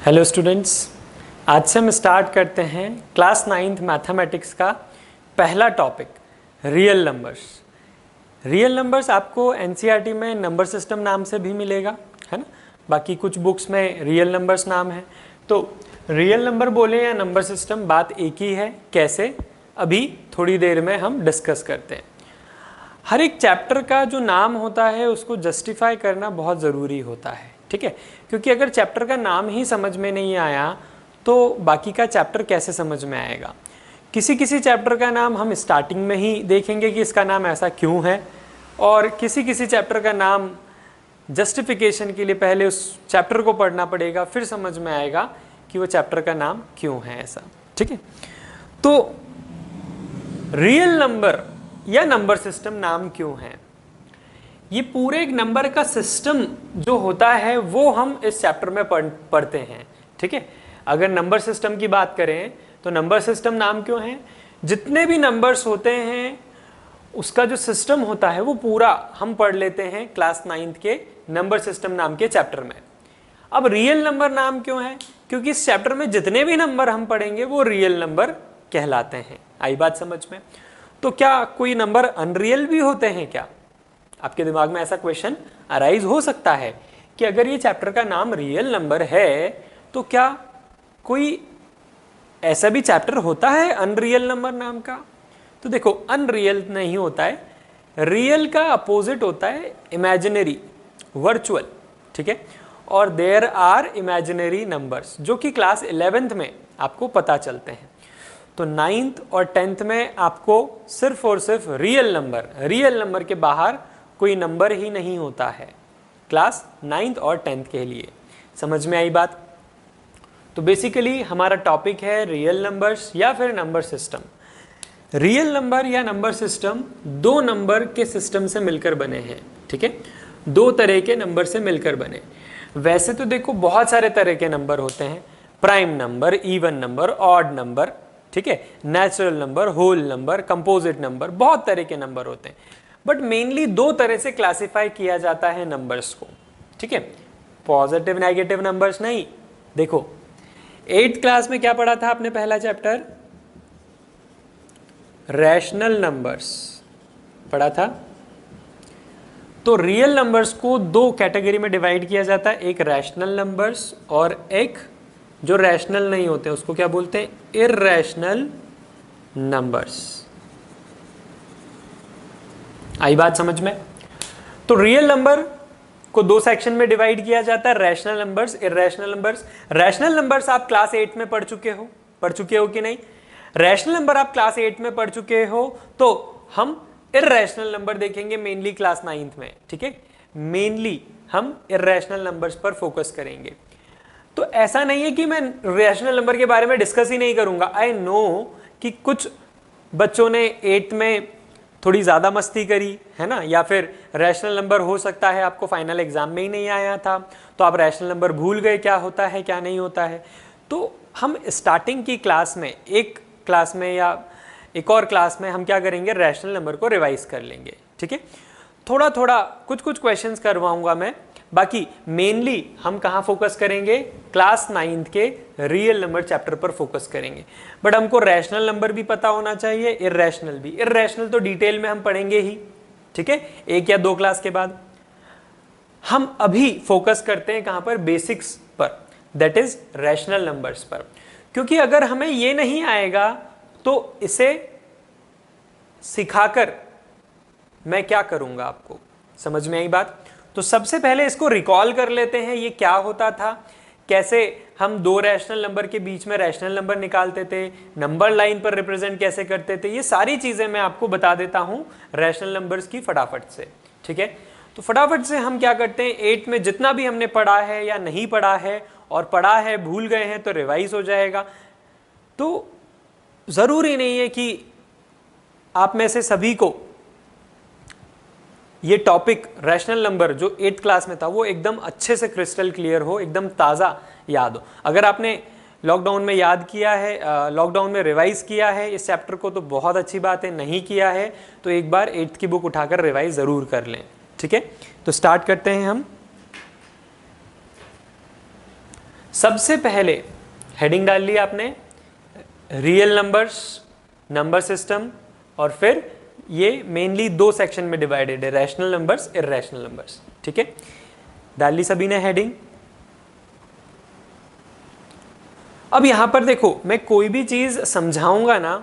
Hello students, आज से हम स्टार्ट करते हैं क्लास 9th मैथमेटिक्स का पहला topic real numbers. Real numbers आपको एनसीईआरटी में नंबर सिस्टम नाम से भी मिलेगा, है ना। बाकी कुछ बुक्स में रियल नंबर्स नाम है। तो रियल नंबर बोले या नंबर सिस्टम, बात एक ही है। कैसे, अभी थोड़ी देर में हम डिस्कस करते हैं। हर एक चैप्टर का जो नाम होता है उसको जस्टिफाई करना बहुत ज़रूरी होता है, ठीक है। क्योंकि अगर चैप्टर का नाम ही समझ में नहीं आया तो बाकी का चैप्टर कैसे समझ में आएगा। किसी किसी चैप्टर का नाम हम स्टार्टिंग में ही देखेंगे कि इसका नाम ऐसा क्यों है, और किसी किसी चैप्टर का नाम जस्टिफिकेशन के लिए पहले उस चैप्टर को पढ़ना पड़ेगा, फिर समझ में आएगा कि वो चैप्टर का नाम क्यों है ऐसा, ठीक है। तो रियल नंबर या नंबर सिस्टम नाम क्यों है, ये पूरे एक नंबर का सिस्टम जो होता है वो हम इस चैप्टर में पढ़ते हैं, ठीक है। अगर नंबर सिस्टम की बात करें तो नंबर सिस्टम नाम क्यों है, जितने भी नंबर्स होते हैं उसका जो सिस्टम होता है वो पूरा हम पढ़ लेते हैं क्लास 9th के नंबर सिस्टम नाम के चैप्टर में। अब रियल नंबर नाम क्यों है, क्योंकि इस चैप्टर में जितने भी नंबर हम पढ़ेंगे वो रियल नंबर कहलाते हैं। आई बात समझ में। तो क्या कोई नंबर अनरियल भी होते हैं क्या? आपके दिमाग में ऐसा क्वेश्चन अराइज हो सकता है कि अगर ये चैप्टर का नाम रियल नंबर है तो क्या कोई ऐसा भी चैप्टर होता है अनरियल नंबर नाम का? तो देखो, अनरियल नहीं होता है, रियल का अपोजिट होता है इमेजिनरी, वर्चुअल, ठीक है। और देयर आर इमेजिनरी नंबर्स जो कि क्लास 11th में आपको पता चलते हैं। तो 9th और 10th में आपको सिर्फ और सिर्फ रियल नंबर के बाहर कोई नंबर ही नहीं होता है क्लास 9th और 10th के लिए। समझ में आई बात? तो बेसिकली हमारा टॉपिक है रियल नंबर्स या फिर नंबर सिस्टम। रियल नंबर या नंबर सिस्टम दो नंबर के सिस्टम से मिलकर बने हैं, ठीक है। दो तरह के नंबर से मिलकर बने। वैसे तो देखो बहुत सारे तरह के नंबर होते हैं, prime number, even number, odd number, ठीक है, natural number, whole number, composite number, बहुत तरह के नंबर होते हैं। बट मेनली दो तरह से क्लासिफाई किया जाता है नंबर्स को, ठीक है। पॉजिटिव नेगेटिव नंबर्स नहीं। देखो 8th क्लास में क्या पढ़ा था आपने, पहला चैप्टर रैशनल नंबर्स पढ़ा था। तो रियल नंबर्स को दो कैटेगरी में डिवाइड किया जाता है, एक रैशनल नंबर्स और एक जो रैशनल नहीं होते उसको क्या बोलते हैं, इररैशनल नंबर्स। आई बात समझ में? तो रियल नंबर को दो सेक्शन में डिवाइड किया जाता है, rational numbers, irrational numbers. Rational numbers आप क्लास 8 में पढ़ चुके हो कि नहीं? रैशनल नंबर आप क्लास 8 में पढ़ चुके हो, तो हम इररैशनल नंबर देखेंगे मेनली क्लास 9th में, ठीक है। मेनली हम इररैशनल नंबर्स पर फोकस करेंगे। तो ऐसा नहीं है कि मैं रैशनल नंबर के बारे में डिस्कस ही नहीं करूंगा। आई नो कि कुछ बच्चों ने 8th में थोड़ी ज़्यादा मस्ती करी है ना, या फिर रैशनल नंबर हो सकता है आपको फाइनल एग्जाम में ही नहीं आया था, तो आप रैशनल नंबर भूल गए क्या होता है क्या नहीं होता है। तो हम स्टार्टिंग की क्लास में, एक क्लास में या एक और क्लास में हम क्या करेंगे, रैशनल नंबर को रिवाइज कर लेंगे, ठीक है। थोड़ा थोड़ा कुछ कुछ क्वेश्चंस करवाऊंगा मैं। बाकी मेनली हम कहाँ फोकस करेंगे, क्लास 9th के रियल नंबर चैप्टर पर फोकस करेंगे। बट हमको रैशनल नंबर भी पता होना चाहिए, इररैशनल भी। इररैशनल तो डिटेल में हम पढ़ेंगे ही, ठीक है, एक या दो क्लास के बाद। हम अभी फोकस करते हैं कहाँ पर, बेसिक्स पर, दैट इज रैशनल नंबर्स पर। क्योंकि अगर हमें ये नहीं आएगा तो इसे सिखाकर मैं क्या करूंगा, आपको समझ में आई बात? तो सबसे पहले इसको रिकॉल कर लेते हैं, ये क्या होता था, कैसे हम दो रैशनल नंबर के बीच में रैशनल नंबर निकालते थे, नंबर लाइन पर रिप्रेजेंट कैसे करते थे। ये सारी चीजें मैं आपको बता देता हूं रैशनल नंबर्स की फटाफट से, ठीक है। तो फटाफट से हम क्या करते हैं, 8 में जितना भी हमने पढ़ा है या नहीं पढ़ा है, और पढ़ा है भूल गए हैं तो रिवाइज हो जाएगा। तो जरूरी नहीं है कि आप में से सभी को ये टॉपिक रैशनल नंबर जो 8th क्लास में था वो एकदम अच्छे से क्रिस्टल क्लियर हो, एकदम ताज़ा याद हो। अगर आपने लॉकडाउन में याद किया है, लॉकडाउन में रिवाइज किया है इस चैप्टर को तो बहुत अच्छी बात है, नहीं किया है तो एक बार 8th की बुक उठाकर रिवाइज ज़रूर कर लें, ठीक है। तो स्टार्ट करते हैं हम। सबसे पहले हेडिंग डाल ली आपने, रियल नंबर्स, नंबर सिस्टम, और फिर ये मेनली दो सेक्शन में डिवाइडेड है, रैशनल नंबर्स, इर्रेशनल नंबर्स। ठीक है, डाल ली सभी ने हेडिंग। अब यहां पर देखो, मैं कोई भी चीज समझाऊंगा ना,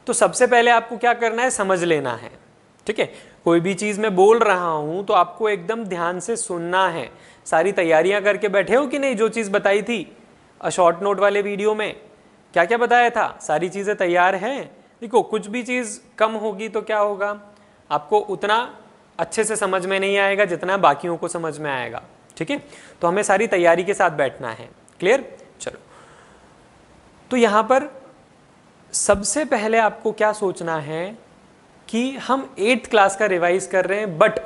तो सबसे पहले आपको क्या करना है, समझ लेना है। ठीक है, कोई भी चीज मैं बोल रहा हूं तो आपको एकदम ध्यान से सुनना है। सारी तैयारियां करके बैठे हो कि नहीं? जो चीज बताई थी शॉर्ट नोट वाले वीडियो में क्या क्या बताया था, सारी चीजें तैयार हैं? देखो, कुछ भी चीज कम होगी तो क्या होगा, आपको उतना अच्छे से समझ में नहीं आएगा जितना बाकियों को समझ में आएगा। ठीक है, तो हमें सारी तैयारी के साथ बैठना है। क्लियर? चलो, तो यहां पर सबसे पहले आपको क्या सोचना है कि हम 8th क्लास का रिवाइज कर रहे हैं, बट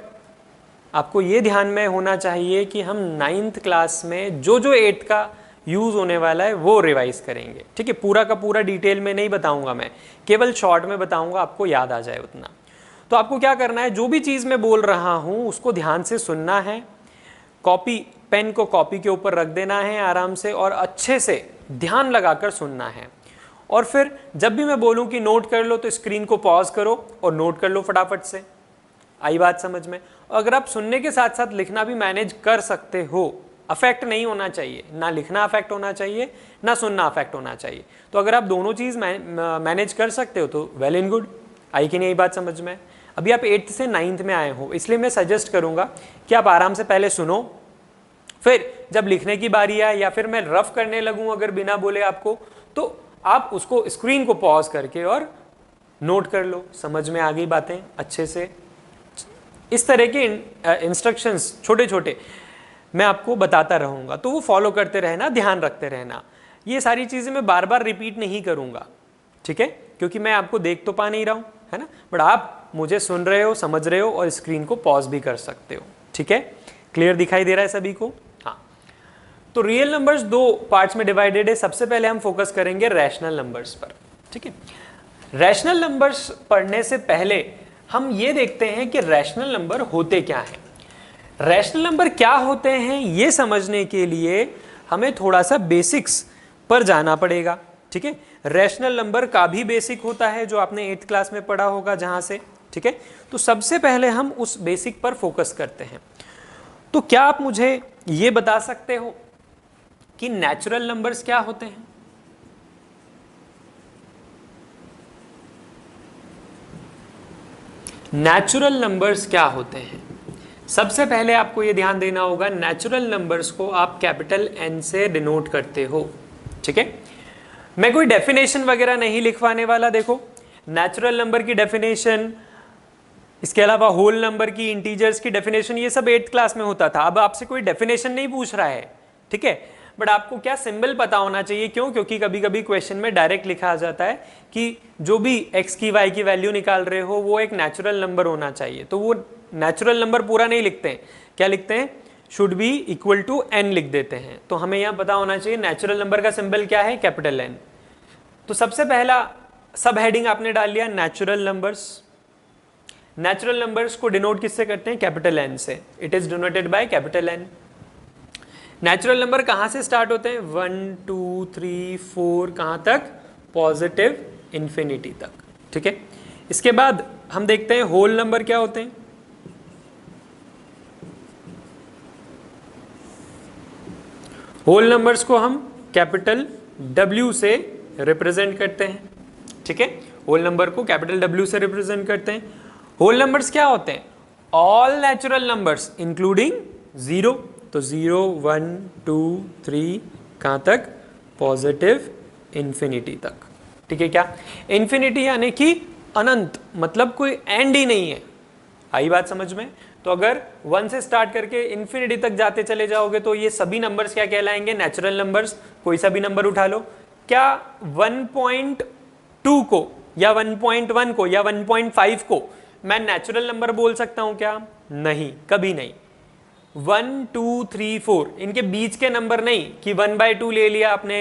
आपको ये ध्यान में होना चाहिए कि हम 9th क्लास में जो जो 8th का यूज होने वाला है वो रिवाइज करेंगे। ठीक है, पूरा का पूरा डिटेल में नहीं बताऊंगा, मैं केवल शॉर्ट में बताऊंगा, आपको याद आ जाए उतना। तो आपको क्या करना है, जो भी चीज मैं बोल रहा हूं उसको ध्यान से सुनना है, कॉपी पेन को कॉपी के ऊपर रख देना है आराम से, और अच्छे से ध्यान लगाकर सुनना है। और फिर जब भी मैं बोलूं कि नोट कर लो, तो स्क्रीन को पॉज करो और नोट कर लो फटाफट से। आई बात समझ में? अगर आप सुनने के साथ साथ लिखना भी मैनेज कर सकते हो, अफेक्ट नहीं होना चाहिए, ना लिखना अफेक्ट होना चाहिए ना सुनना अफेक्ट होना चाहिए। तो अगर आप दोनों चीज मैनेज कर सकते हो तो वेल एंड गुड। आई कि नहीं बात समझ में? अभी आप 8th से 9th में आए हो, इसलिए मैं सजेस्ट करूंगा कि आप आराम से पहले सुनो, फिर जब लिखने की बारी आए या फिर मैं रफ करने लगूं अगर बिना बोले आपको, तो आप उसको स्क्रीन को पॉज करके और नोट कर लो। समझ में आ गई बातें अच्छे से? इस तरह के इंस्ट्रक्शंस छोटे छोटे मैं आपको बताता रहूंगा, तो वो फॉलो करते रहना, ध्यान रखते रहना। ये सारी चीजें मैं बार बार रिपीट नहीं करूंगा, ठीक है, क्योंकि मैं आपको देख तो पा नहीं रहा हूं, है ना, बट आप मुझे सुन रहे हो, समझ रहे हो और स्क्रीन को पॉज भी कर सकते हो। ठीक है, क्लियर दिखाई दे रहा है सभी को? हाँ, तो रियल नंबर्स दो पार्ट्स में डिवाइडेड है। सबसे पहले हम फोकस करेंगे रैशनल नंबर्स पर। ठीक है, रैशनल नंबर्स पढ़ने से पहले हम ये देखते हैं कि रैशनल नंबर होते क्या हैं। रैशनल नंबर क्या होते हैं ये समझने के लिए हमें थोड़ा सा बेसिक्स पर जाना पड़ेगा। ठीक है, रैशनल नंबर का भी बेसिक होता है जो आपने 8th क्लास में पढ़ा होगा जहां से। ठीक है, तो सबसे पहले हम उस बेसिक पर फोकस करते हैं। तो क्या आप मुझे ये बता सकते हो कि नेचुरल नंबर्स क्या होते हैं? नेचुरल नंबर्स क्या होते हैं? सबसे पहले आपको यह ध्यान देना होगा, नेचुरल नंबर्स को आप कैपिटल N से डिनोट करते हो। ठीक है, मैं कोई डेफिनेशन वगैरह नहीं लिखवाने वाला। देखो, नेचुरल नंबर की डेफिनेशन, इसके अलावा होल नंबर की, इंटीजर्स की डेफिनेशन, ये सब 8th क्लास में होता था। अब आपसे कोई डेफिनेशन नहीं पूछ रहा है, ठीक है, बट आपको क्या सिंबल पता होना चाहिए। क्यों? क्योंकि कभी कभी क्वेश्चन में डायरेक्ट लिखा आ जाता है कि जो भी x की y की वैल्यू निकाल रहे हो वो एक नेचुरल नंबर होना चाहिए, तो वो नेचुरल नंबर पूरा नहीं लिखते हैं, क्या लिखते हैं, should be equal to n लिख देते हैं। तो हमें यहाँ पता होना चाहिए नेचुरल नंबर का सिंबल क्या है, कैपिटल N। तो सबसे पहला सब हेडिंग आपने डाल लिया नेचुरल नंबर्स। नेचुरल नंबर्स को डिनोट किससे करते हैं, कैपिटल N से। It is denoted by capital N। Natural number कहां से स्टार्ट होते हैं, 1 2 3 4 कहां तक, पॉजिटिव इंफिनिटी तक। ठीक है, इसके बाद हम देखते हैं होल नंबर क्या होते हैं। होल नंबर्स को हम कैपिटल W से रिप्रेजेंट करते हैं। ठीक है, होल नंबर को कैपिटल W से रिप्रेजेंट करते हैं। होल नंबर्स क्या होते हैं, ऑल नेचुरल नंबर्स इंक्लूडिंग 0। तो 0 1 2 3 कहां तक, पॉजिटिव इंफिनिटी तक। ठीक है, क्या इंफिनिटी यानी कि अनंत, मतलब कोई एंड ही नहीं है। आई बात समझ में? तो अगर 1 से स्टार्ट करके इंफिनिटी तक जाते चले जाओगे तो ये सभी नंबर्स क्या कहलाएंगे, नेचुरल नंबर्स। कोई सा भी नंबर उठा लो, क्या 1.2 को या 1.1 को या 1.5 को मैं नेचुरल नंबर बोल सकता हूं क्या? नहीं, कभी नहीं। 1 2 3 4 इनके बीच के नंबर नहीं कि 1/2 ले लिया आपने,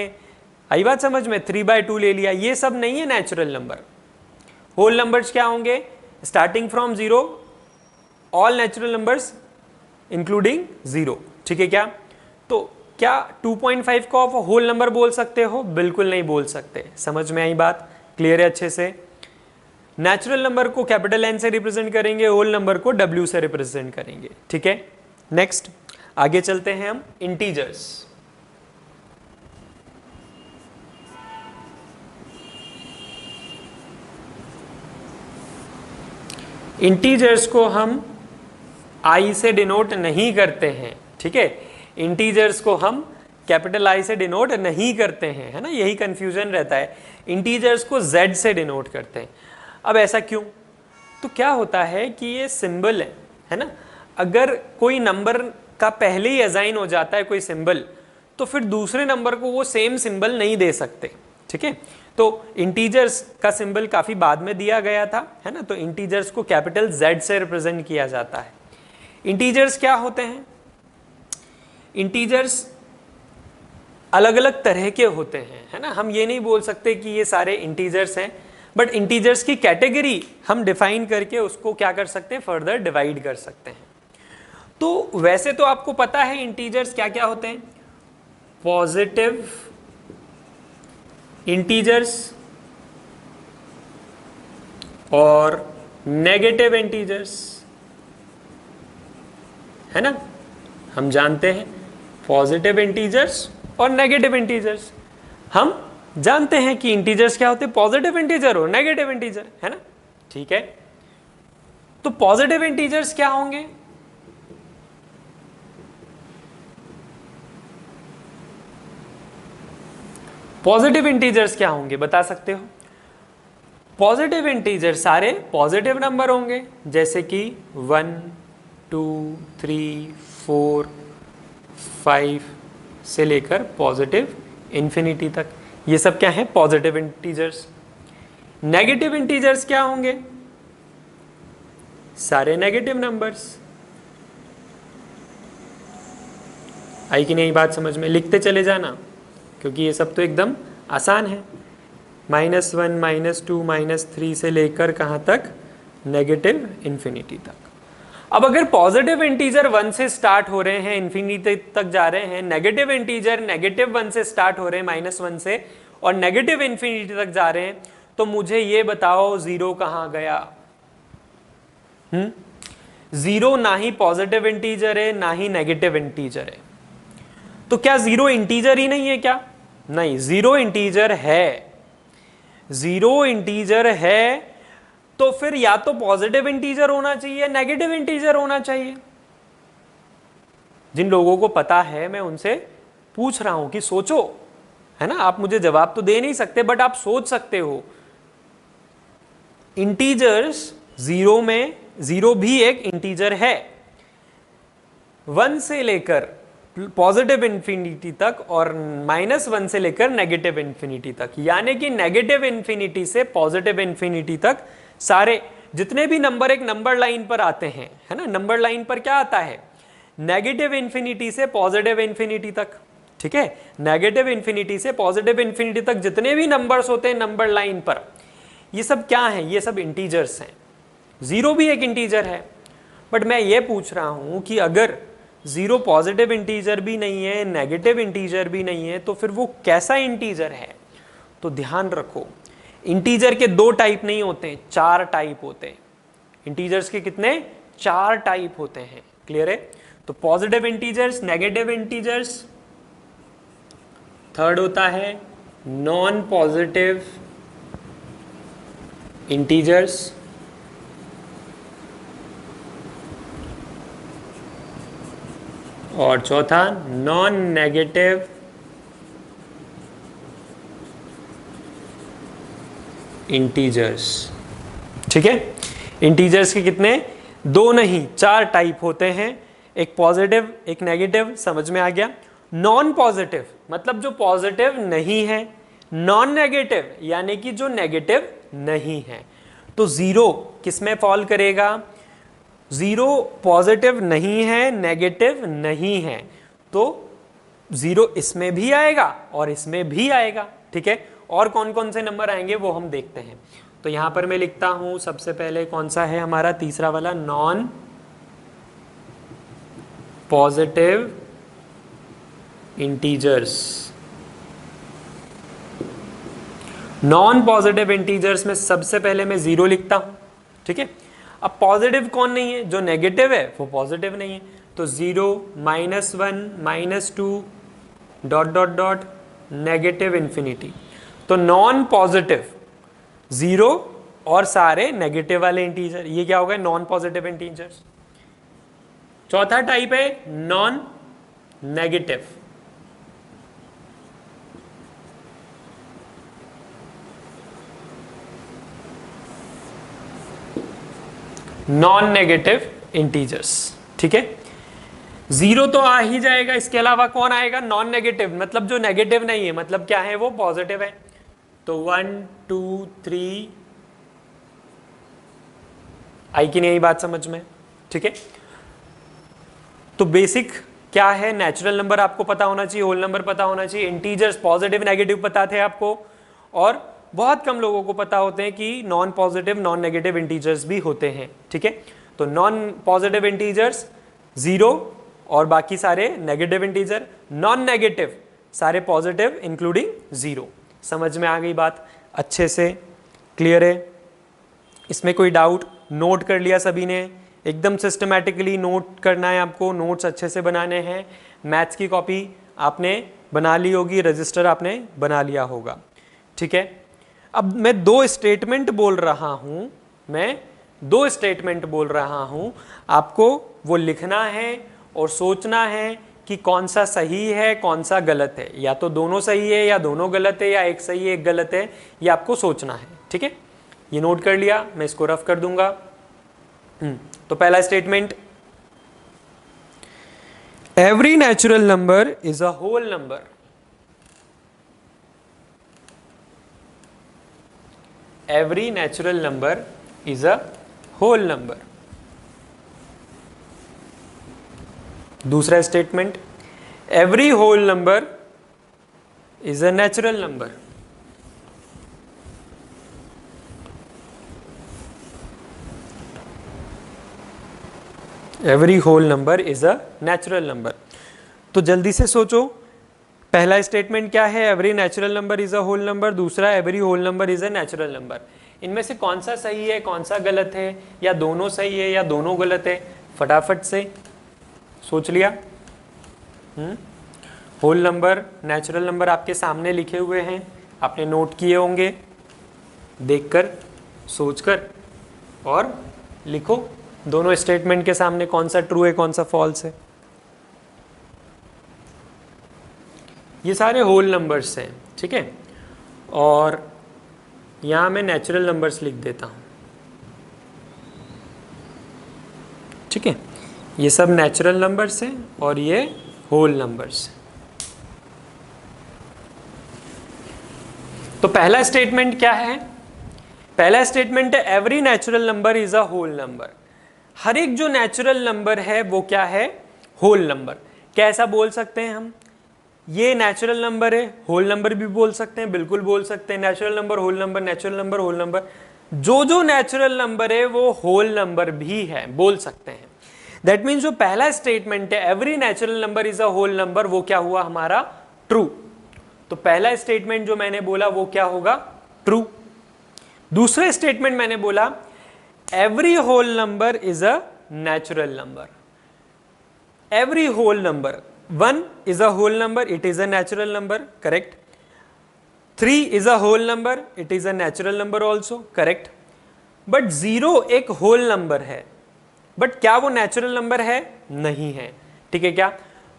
आई बात समझ में, 3/2 ले लिया, ये सब नहीं है नेचुरल नंबर। होल नंबर्स क्या होंगे, starting from 0, all natural numbers including 0। ठीक है क्या? तो क्या 2.5 को आप होल नंबर बोल सकते हो? बिल्कुल नहीं बोल सकते। समझ में आई बात? क्लियर है अच्छे से? नेचुरल नंबर को कैपिटल N से रिप्रेजेंट करेंगे, होल नंबर को W से रिप्रेजेंट करेंगे। ठीक है, नेक्स्ट आगे चलते हैं हम इंटीजर्स। इंटीजर्स को हम I से डिनोट नहीं करते हैं। ठीक है, इंटीजर्स को हम कैपिटल I से डिनोट नहीं करते हैं, है ना, यही कंफ्यूजन रहता है। इंटीजर्स को Z से डिनोट करते हैं। अब ऐसा क्यों? तो क्या होता है कि ये सिंबल है ना, अगर कोई नंबर का पहले ही असाइन हो जाता है कोई सिंबल, तो फिर दूसरे नंबर को वो सेम सिंबल नहीं दे सकते। ठीक है, तो इंटीजर्स का सिंबल काफी बाद में दिया गया था, है ना, तो इंटीजर्स को कैपिटल Z से रिप्रेजेंट किया जाता है। इंटीजर्स क्या होते हैं? इंटीजर्स अलग अलग तरह के होते हैं, है ना, हम ये नहीं बोल सकते कि ये सारे इंटीजर्स हैं, बट इंटीजर्स की कैटेगरी हम डिफाइन करके उसको क्या कर सकते हैं, फर्दर डिवाइड कर सकते हैं। तो वैसे तो आपको पता है इंटीजर्स क्या क्या होते हैं, पॉजिटिव इंटीजर्स और नेगेटिव इंटीजर्स, है ना, हम जानते हैं पॉजिटिव इंटीजर्स और नेगेटिव इंटीजर्स। हम जानते हैं कि इंटीजर्स क्या होते हैं, पॉजिटिव इंटीजर और नेगेटिव इंटीजर, है ना। ठीक है, तो पॉजिटिव इंटीजर्स क्या होंगे? पॉजिटिव इंटीजर्स क्या होंगे बता सकते हो? पॉजिटिव इंटीजर सारे पॉजिटिव नंबर होंगे, जैसे कि 1 2 3 4 5 से लेकर पॉजिटिव इंफिनिटी तक, ये सब क्या है, पॉजिटिव इंटीजर्स। नेगेटिव इंटीजर्स क्या होंगे? सारे नेगेटिव नंबर्स। आई कि नहीं बात समझ में? लिखते चले जाना, क्योंकि ये सब तो एकदम आसान है। -1 -2 -3 से लेकर कहां तक, नेगेटिव इंफिनिटी तक। अब अगर पॉजिटिव इंटीजर 1 से स्टार्ट हो रहे हैं, इंफिनिटी तक जा रहे हैं, नेगेटिव इंटीजर -1 से स्टार्ट हो रहे हैं, -1 से, और नेगेटिव इंफिनिटी तक जा रहे हैं, तो मुझे ये बताओ जीरो कहां गया? जीरो ना ही पॉजिटिव इंटीजर है ना ही नेगेटिव इंटीजर है, तो क्या जीरो इंटीजर ही नहीं है क्या? नहीं, जीरो इंटीजर है। जीरो इंटीजर है तो फिर या तो पॉजिटिव इंटीजर होना चाहिए, नेगेटिव इंटीजर होना चाहिए। जिन लोगों को पता है मैं उनसे पूछ रहा हूं कि सोचो, है ना, आप मुझे जवाब तो दे नहीं सकते बट आप सोच सकते हो। इंटीजर्स जीरो में, जीरो भी एक इंटीजर है, 1 से लेकर पॉजिटिव इंफिनिटी तक और -1 से लेकर नेगेटिव इंफिनिटी तक, यानी कि नेगेटिव इंफिनिटी से पॉजिटिव इंफिनिटी तक सारे जितने भी नंबर एक नंबर लाइन पर आते हैं, है ना, नंबर लाइन पर क्या आता है, नेगेटिव इंफिनिटी से पॉजिटिव इंफिनिटी तक। ठीक है, नेगेटिव इंफिनिटी से पॉजिटिव इंफिनिटी तक जितने भी नंबर्स होते हैं नंबर लाइन पर, ये सब क्या है, ये सब इंटीजर्स हैं। जीरो भी एक इंटीजर है, बट मैं ये पूछ रहा हूं कि अगर जीरो पॉजिटिव इंटीजर भी नहीं है, नेगेटिव इंटीजर भी नहीं है, तो फिर वो कैसा इंटीजर है? तो ध्यान रखो, इंटीजर के 2 टाइप नहीं होते, 4 टाइप होते हैं। इंटीजर्स के कितने? 4 टाइप होते हैं। क्लियर है? तो positive integers, negative integers, third होता है नॉन पॉजिटिव इंटीजर्स, और चौथा नॉन नेगेटिव इंटीजर्स। ठीक है, इंटीजर्स के कितने? 2 नहीं 4 टाइप होते हैं, एक पॉजिटिव एक नेगेटिव, समझ में आ गया। नॉन पॉजिटिव मतलब जो पॉजिटिव नहीं है, नॉन नेगेटिव यानी कि जो नेगेटिव नहीं है। तो जीरो किस में फॉल करेगा? जीरो पॉजिटिव नहीं है, नेगेटिव नहीं है, तो जीरो इसमें भी आएगा और इसमें भी आएगा। ठीक है, और कौन कौन से नंबर आएंगे वो हम देखते हैं। तो यहां पर मैं लिखता हूं, सबसे पहले कौन सा है हमारा, तीसरा वाला, non positive integers. Non positive integers में सबसे पहले मैं 0 लिखता हूं, ठीक है। अब पॉजिटिव कौन नहीं है? जो नेगेटिव है वो पॉजिटिव नहीं है, तो 0, -1, -2 dot dot dot negative infinity. तो नॉन पॉजिटिव 0 और सारे नेगेटिव वाले इंटीजर, ये क्या हो गए? Non positive integers. चौथा टाइप है non negative. Non negative integers, ठीक है। 0 तो आ ही जाएगा, इसके अलावा कौन आएगा? नॉन नेगेटिव, मतलब जो नेगेटिव नहीं है, मतलब क्या है? वो पॉजिटिव है। तो 1 2 3 आई कि नहीं बात समझ में? ठीक है। तो बेसिक क्या है? नेचुरल नंबर आपको पता होना चाहिए, होल नंबर पता होना चाहिए, इंटीजर्स पॉजिटिव नेगेटिव पता थे आपको, और बहुत कम लोगों को पता होते हैं कि non positive non negative integers भी होते हैं, ठीक है। तो नॉन पॉजिटिव इंटीजर्स 0 और बाकी सारे नेगेटिव इंटीजर, नॉन नेगेटिव सारे पॉजिटिव इंक्लूडिंग 0। समझ में आ गई बात? अच्छे से क्लियर है? इसमें कोई डाउट? नोट कर लिया सभी ने? एकदम सिस्टमैटिकली नोट करना है आपको, नोट्स अच्छे से बनाने हैं। मैथ्स की कॉपी आपने बना ली होगी, रजिस्टर आपने बना लिया होगा, ठीक है। अब मैं 2 स्टेटमेंट बोल रहा हूं, आपको वो लिखना है और सोचना है कि कौन सा सही है कौन सा गलत है, या तो दोनों सही है या दोनों गलत है, या एक सही है एक गलत है, ये आपको सोचना है, ठीक है। ये नोट कर लिया, मैं इसको रफ कर दूंगा। तो पहला statement, every natural number is a whole number. Every natural number is a whole number. दूसरा statement, every whole number is a natural number. Every whole number is a natural number. तो जल्दी से सोचो, पहला स्टेटमेंट क्या है? Every natural number is a whole number. दूसरा, every whole number is a natural number. इनमें से कौन सा सही है कौन सा गलत है, या दोनों सही है या दोनों गलत है? फटाफट से सोच लिया। होल नंबर नेचुरल नंबर आपके सामने लिखे हुए हैं, आपने नोट किए होंगे, देखकर सोचकर और लिखो दोनों स्टेटमेंट के सामने कौन सा ट्रू है कौन सा फॉल्स है। ये सारे होल नंबर्स हैं, ठीक है। और यहां मैं नेचुरल नंबर्स लिख देता हूं, ठीक है। ये सब नेचुरल नंबर्स हैं और ये होल नंबर्स हैं। तो पहला स्टेटमेंट क्या है? पहला स्टेटमेंट है every natural number is a whole number. हर एक जो नेचुरल नंबर है वो क्या है? Whole number. कैसा बोल सकते हैं हम? ये नेचुरल नंबर है, होल नंबर भी बोल सकते हैं, बिल्कुल बोल सकते हैं। Natural number whole number, natural number whole number, जो नेचुरल नंबर है वो होल नंबर भी है, बोल सकते हैं। दैट मीन्स जो पहला स्टेटमेंट है every natural number is a whole number, वो क्या हुआ हमारा? ट्रू। तो पहला स्टेटमेंट जो मैंने बोला वो क्या होगा? ट्रू। दूसरा स्टेटमेंट मैंने बोला every whole number is a natural number. Every whole number, 1 is a whole number, it is a natural number, correct. 3 is a whole number, it is a natural number also, correct. But 0 एक whole number है, but क्या वो natural number है? नहीं है, ठीक है क्या?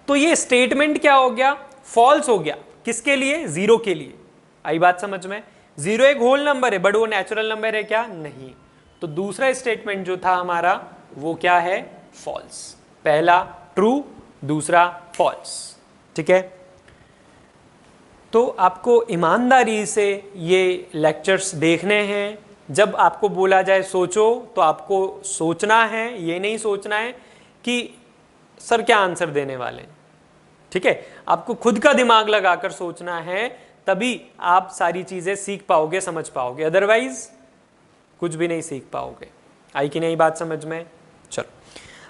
तो ये statement क्या हो गया? false हो गया। किसके लिए? 0 के लिए। आई बात समझ में? 0 एक whole number है, but वो natural number है क्या? नहीं। तो दूसरा statement जो था हमारा वो क्या है? false। पहला true, दूसरा फॉल्स, ठीक है। तो आपको ईमानदारी से ये लेक्चर्स देखने हैं। जब आपको बोला जाए सोचो, तो आपको सोचना है, ये नहीं सोचना है कि सर क्या आंसर देने वाले, ठीक है। आपको खुद का दिमाग लगाकर सोचना है, तभी आप सारी चीजें सीख पाओगे, समझ पाओगे, अदरवाइज कुछ भी नहीं सीख पाओगे। आई कि नहीं बात समझ में? चलो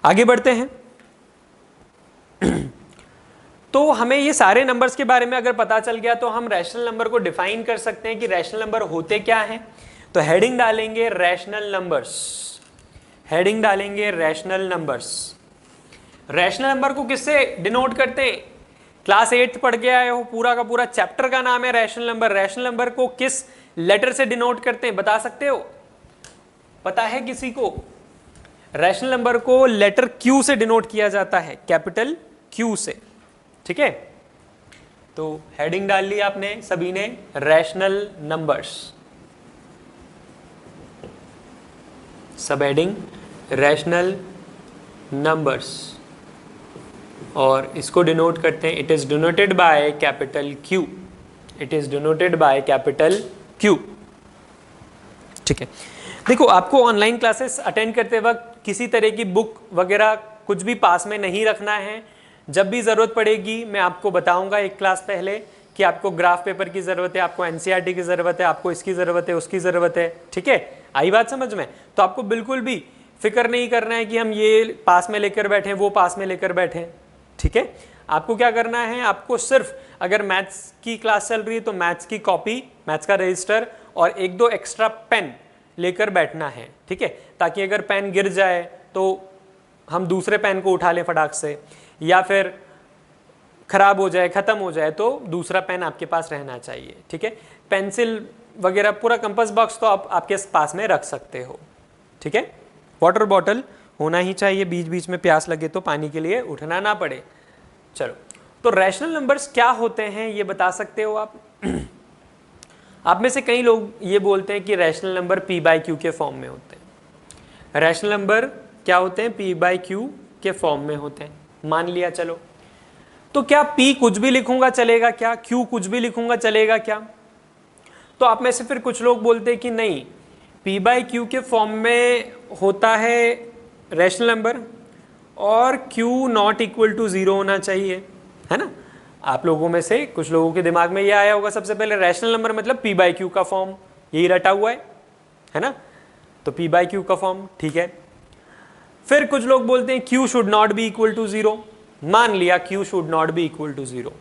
आगे बढ़ते हैं। तो हमें ये सारे नंबर्स के बारे में अगर पता चल गया तो हम रैशनल नंबर को डिफाइन कर सकते हैं कि रैशनल नंबर होते क्या हैं। तो हेडिंग डालेंगे रैशनल नंबर्स, हेडिंग डालेंगे रैशनल नंबर्स। रैशनल नंबर को किससे डिनोट करते हैं? क्लास 8th पढ़ के आए हो, पूरा का पूरा चैप्टर का नाम है रैशनल नंबर। रैशनल नंबर को किस लेटर से डिनोट करते हैं बता सकते हो? पता है किसी को? रैशनल नंबर को लेटर Q से डिनोट किया जाता है, कैपिटल Q से। ठीक है, तो हेडिंग डाल ली आपने सभी ने, रैशनल नंबर्स, सब हेडिंग रैशनल नंबर्स, और इसको डिनोट करते हैं, it is denoted by capital Q, it is denoted by capital Q। ठीक है, देखो आपको ऑनलाइन क्लासेस अटेंड करते वक्त किसी तरह की बुक वगैरह कुछ भी पास में नहीं रखना है। जब भी ज़रूरत पड़ेगी मैं आपको बताऊंगा एक क्लास पहले कि आपको ग्राफ पेपर की ज़रूरत है, आपको एनसीईआरटी की ज़रूरत है, आपको इसकी ज़रूरत है, उसकी ज़रूरत है। ठीक है, आई बात समझ में? तो आपको बिल्कुल भी फिक्र नहीं करना है कि हम ये पास में लेकर बैठे, वो पास में लेकर बैठे। ठीक है, आपको क्या करना है, आपको सिर्फ अगर मैथ्स की क्लास चल रही है तो मैथ्स की कॉपी, मैथ्स का रजिस्टर और एक दो एक्स्ट्रा पेन लेकर बैठना है। ठीक है, ताकि अगर पेन गिर जाए तो हम दूसरे पेन को उठा लें फटाक से, या फिर खराब हो जाए, ख़त्म हो जाए तो दूसरा पेन आपके पास रहना चाहिए। ठीक है, पेंसिल वगैरह पूरा कंपास बॉक्स तो आप आपके पास में रख सकते हो। ठीक है, वाटर बॉटल होना ही चाहिए, बीच बीच में प्यास लगे तो पानी के लिए उठना ना पड़े। चलो, तो रैशनल नंबर्स क्या होते हैं ये बता सकते हो आप? आप में से कई लोग ये बोलते हैं कि रैशनल नंबर P/Q के फॉर्म में होते हैं। रैशनल नंबर क्या होते हैं? P/Q के फॉर्म में होते हैं, मान लिया। चलो, तो क्या P कुछ भी लिखूंगा चलेगा क्या? Q कुछ भी लिखूंगा चलेगा क्या? तो आप में से फिर कुछ लोग बोलते हैं कि नहीं, P/Q के फॉर्म में होता है रैशनल नंबर और Q नॉट इक्वल टू 0 होना चाहिए, है ना? आप लोगों में से कुछ लोगों के दिमाग में ये आया होगा सबसे पहले, रैशनल नंबर मतलब P/Q का फॉर्म, यही रटा हुआ है ना? तो P/Q का फॉर्म, ठीक है। फिर कुछ लोग बोलते हैं Q should not be equal to 0, मान लिया Q should not be equal to 0।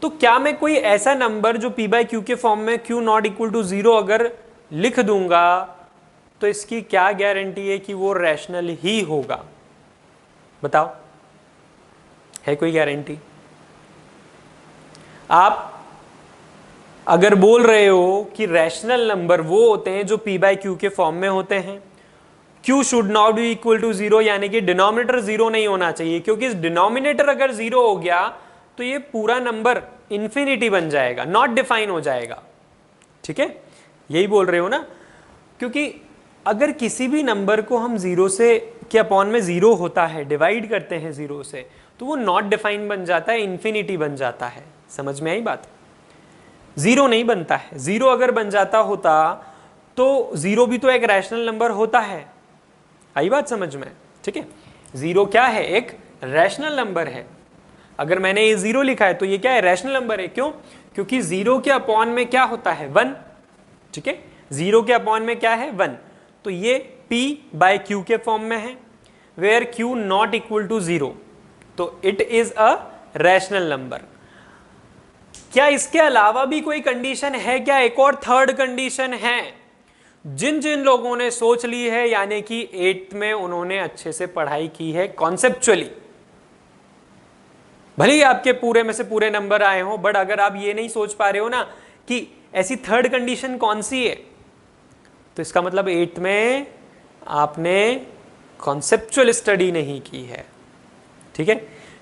तो क्या मैं कोई ऐसा नंबर जो P/Q के फॉर्म में Q नॉट इक्वल टू 0 अगर लिख दूंगा तो इसकी क्या गारंटी है कि वो रैशनल ही होगा? बताओ, है कोई गारंटी? आप अगर बोल रहे हो कि रैशनल नंबर वो होते हैं जो P/Q के फॉर्म में होते हैं, Q should not be equal to 0, यानी कि डिनोमिनेटर 0 नहीं होना चाहिए, क्योंकि इस डिनोमिनेटर अगर 0 हो गया तो ये पूरा नंबर इंफिनिटी बन जाएगा, नॉट डिफाइन हो जाएगा। ठीक है, यही बोल रहे हो ना? क्योंकि अगर किसी भी नंबर को हम 0 से के अपॉन में 0 होता है, डिवाइड करते हैं 0 से, तो वो नॉट डिफाइन बन जाता है, इंफिनिटी बन जाता है। समझ में आई बात? 0 नहीं बनता है। 0 अगर बन जाता होता तो 0 भी तो एक रैशनल नंबर होता है। आई बात समझ में? ठीक है, 0 क्या है? एक रैशनल नंबर है। अगर मैंने ये 0 लिखा है तो ये क्या है? रैशनल नंबर है। क्यों? क्योंकि 0 के अपॉन में क्या होता है? 1। ठीक है, 0 के अपॉन में क्या है? 1। तो ये P/Q के फॉर्म में है, where Q not equal to 0, तो it is a rational number. क्या इसके अलावा भी कोई कंडीशन है क्या? एक और थर्ड कंडीशन है। जिन जिन लोगों ने सोच ली है, यानी कि 8th में उन्होंने अच्छे से पढ़ाई की है कॉन्सेप्चुअली, भले ही आपके पूरे में से पूरे नंबर आए हो, बट अगर आप ये नहीं सोच पा रहे हो ना कि ऐसी थर्ड कंडीशन कौन सी है, तो इसका मतलब 8th में आपने कॉन्सेप्चुअल स्टडी नहीं की है। ठीक है,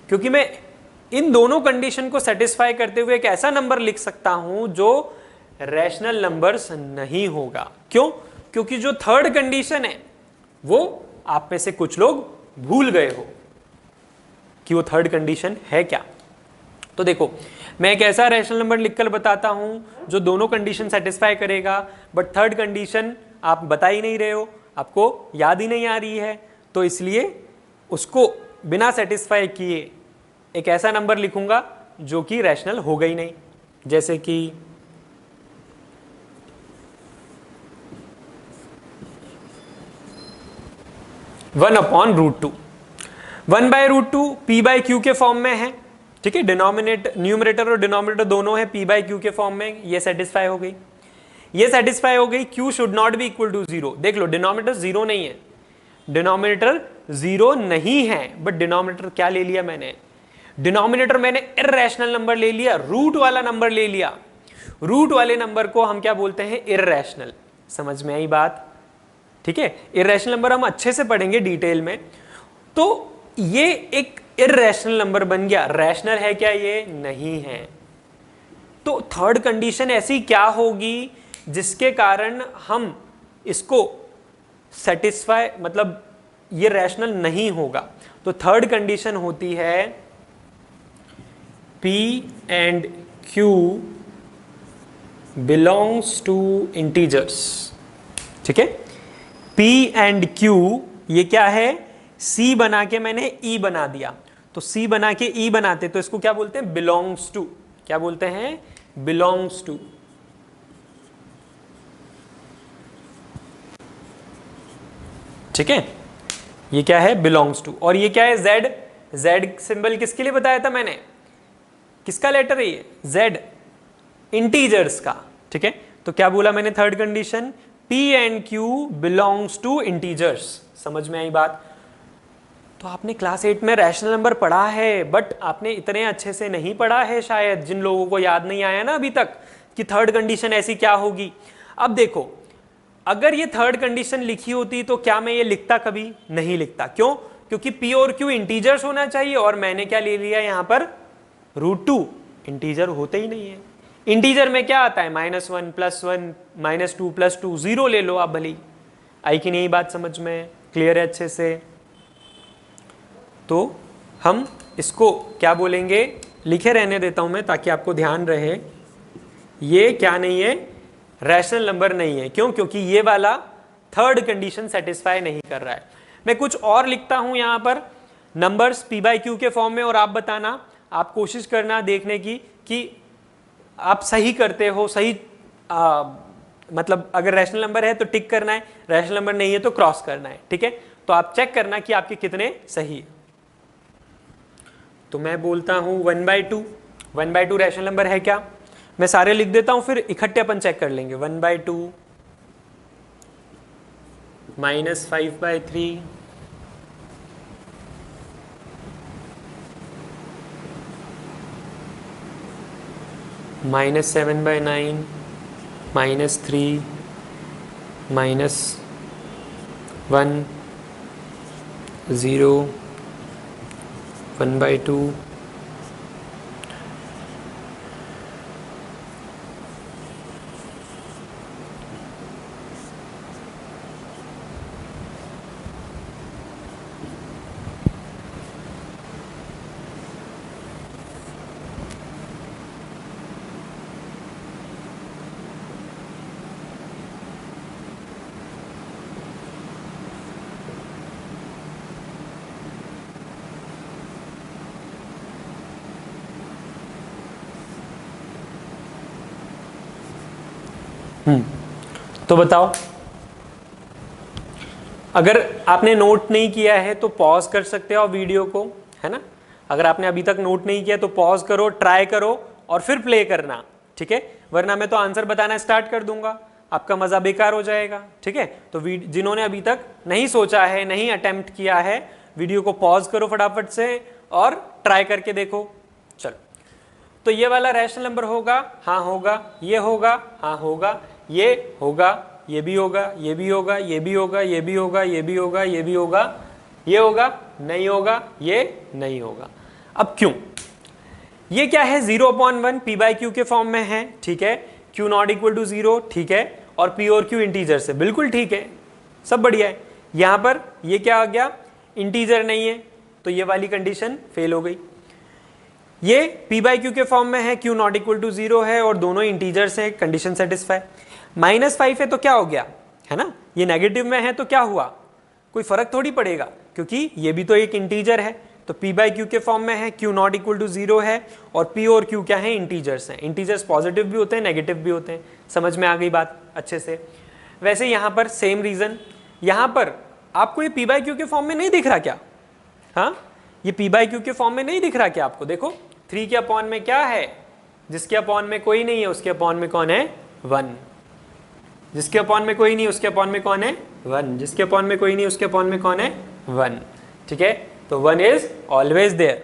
क्योंकि मैं इन दोनों कंडीशन को सेटिस्फाई करते हुए एक ऐसा नंबर लिख सकता हूं जो रैशनल नंबर्स नहीं होगा। क्यों? क्योंकि जो थर्ड कंडीशन है वो आप में से कुछ लोग भूल गए हो कि वो थर्ड कंडीशन है क्या। तो देखो, मैं एक ऐसा रैशनल नंबर लिखकर बताता हूं जो दोनों कंडीशन सेटिस्फाई करेगा, बट थर्ड कंडीशन आप बता ही नहीं रहे हो, आपको याद ही नहीं आ रही है, तो इसलिए उसको बिना सेटिस्फाई किए एक ऐसा नंबर लिखूंगा जो कि रैशनल होगा ही नहीं। जैसे कि 1/√2, 1/√2 P/Q के फॉर्म में है, ठीक है, न्यूमरेटर और डिनोमिनेटर दोनों है पी बाई क्यू के फॉर्म में, ये सेटिस्फाई हो गई, ये सेटिस्फाई हो गई। Q should not be equal to zero. देख लो डिनोमिनेटर जीरो नहीं है, डिनोमिनेटर जीरो नहीं है, बट डिनोमिनेटर क्या ले लिया मैंने, डिनोमिनेटर मैंने इर्रेशनल नंबर ले लिया, रूट वाला नंबर ले लिया। रूट वाले नंबर को हम क्या बोलते हैं, इर्रेशनल। समझ में आई बात, ठीक है। इर्रेशनल नंबर हम अच्छे से पढ़ेंगे डिटेल में। तो ये एक इर्रेशनल नंबर बन गया, रैशनल है क्या, ये नहीं है। तो थर्ड कंडीशन ऐसी क्या होगी जिसके कारण हम इसको सेटिस्फाई, मतलब ये रैशनल नहीं होगा। तो थर्ड कंडीशन होती है P and Q belongs to integers. ठीक है, P एंड Q ये क्या है, C बना के मैंने E बना दिया, तो C बना के E बनाते तो इसको क्या बोलते हैं, बिलोंग्स टू। क्या बोलते हैं, बिलोंग्स टू। ठीक है, ये क्या है, बिलोंग्स टू। और ये क्या है, Z। Z सिंबल किसके लिए बताया था मैंने, किसका लेटर है ये, Z, इंटीजर्स का। ठीक है, तो क्या बोला मैंने third condition, P and Q belongs to integers. समझ में आई बात। तो आपने क्लास 8 में रैशनल नंबर पढ़ा है, बट आपने इतने अच्छे से नहीं पढ़ा है शायद, जिन लोगों को याद नहीं आया ना अभी तक कि थर्ड कंडीशन ऐसी क्या होगी। अब देखो, अगर ये थर्ड कंडीशन लिखी होती तो क्या मैं ये लिखता, कभी नहीं लिखता। क्यों, क्योंकि P और Q इंटीजर्स होना चाहिए, और मैंने क्या ले लिया यहाँ पर, √2। इंटीजर होते ही नहीं है। इंटीजर में क्या आता है, -1 +1 -2 +2, 0 ले लो आप भली। आई कि नहीं बात समझ में, क्लियर है अच्छे से। तो हम इसको क्या बोलेंगे, लिखे रहने देता हूं मैं ताकि आपको ध्यान रहे, ये क्या नहीं है, रैशनल नंबर नहीं है। क्यों, क्योंकि ये वाला थर्ड कंडीशन सेटिस्फाई नहीं कर रहा है। मैं कुछ और लिखता हूं यहां पर, नंबर्स P बाई Q के फॉर्म में, और आप बताना, आप कोशिश करना देखने की कि आप सही करते हो, सही मतलब अगर रैशनल नंबर है तो टिक करना है, रैशनल नंबर नहीं है तो क्रॉस करना है। ठीक है, तो आप चेक करना कि आपके कितने सही है। तो मैं बोलता हूं 1/2। 1/2 रैशनल नंबर है क्या, मैं सारे लिख देता हूं, फिर इकट्ठे अपन चेक कर लेंगे। 1/2 -5/3 -7/9 -3 -1 0 1/2 तो बताओ, अगर आपने नोट नहीं किया है तो पॉज कर सकते हो वीडियो को, है ना। अगर आपने अभी तक नोट नहीं किया तो पॉज करो, ट्राई करो और फिर प्ले करना। ठीक है, वरना मैं तो आंसर बताना स्टार्ट कर दूंगा, आपका मजा बेकार हो जाएगा। ठीक है, तो जिन्होंने अभी तक नहीं सोचा है, नहीं अटेम्प्ट किया है, वीडियो को पॉज करो फटाफट से और ट्राई करके देखो। चलो, तो ये वाला रैशनल नंबर होगा, हाँ होगा, ये होगा, हाँ होगा, ये होगा, ये भी होगा, ये भी होगा, ये भी होगा, ये भी होगा, ये भी होगा, ये भी होगा, ये होगा, नहीं होगा, ये नहीं होगा। अब क्यों, ये क्या है, 0/1 P बाई Q के फॉर्म में है। ठीक है, Q नॉट इक्वल टू 0, ठीक है, और P और Q इंटीजर से, बिल्कुल ठीक है, सब बढ़िया है। यहां पर ये क्या आ गया, इंटीजर नहीं है, तो ये वाली कंडीशन फेल हो गई। ये P बाई Q के फॉर्म में है, Q नॉट इक्वल टू 0 है और दोनों इंटीजर्स हैं, कंडीशन सेटिस्फाई। -5 है तो क्या हो गया, है ना, ये नेगेटिव में है तो क्या हुआ, कोई फर्क थोड़ी पड़ेगा, क्योंकि ये भी तो एक इंटीजर है। तो P बाई Q के फॉर्म में है, Q नॉट इक्वल टू 0 है, और P और Q क्या है, इंटीजर्स हैं। इंटीजर्स पॉजिटिव भी होते हैं, नेगेटिव भी होते हैं। समझ में आ गई बात अच्छे से। वैसे यहाँ पर सेम रीजन, यहाँ पर आपको ये P बाई Q के फॉर्म में नहीं दिख रहा क्या, हाँ, ये P बाई Q के फॉर्म में नहीं दिख रहा क्या आपको, देखो 3 के अपॉन में क्या है, जिसके अपॉन में कोई नहीं है उसके अपॉन में कौन है 1, जिसके अपॉन में कोई नहीं उसके अपॉन में कौन है 1, जिसके अपॉन में कोई नहीं उसके अपॉन में कौन है 1। ठीक है, तो 1 इज ऑलवेज देयर।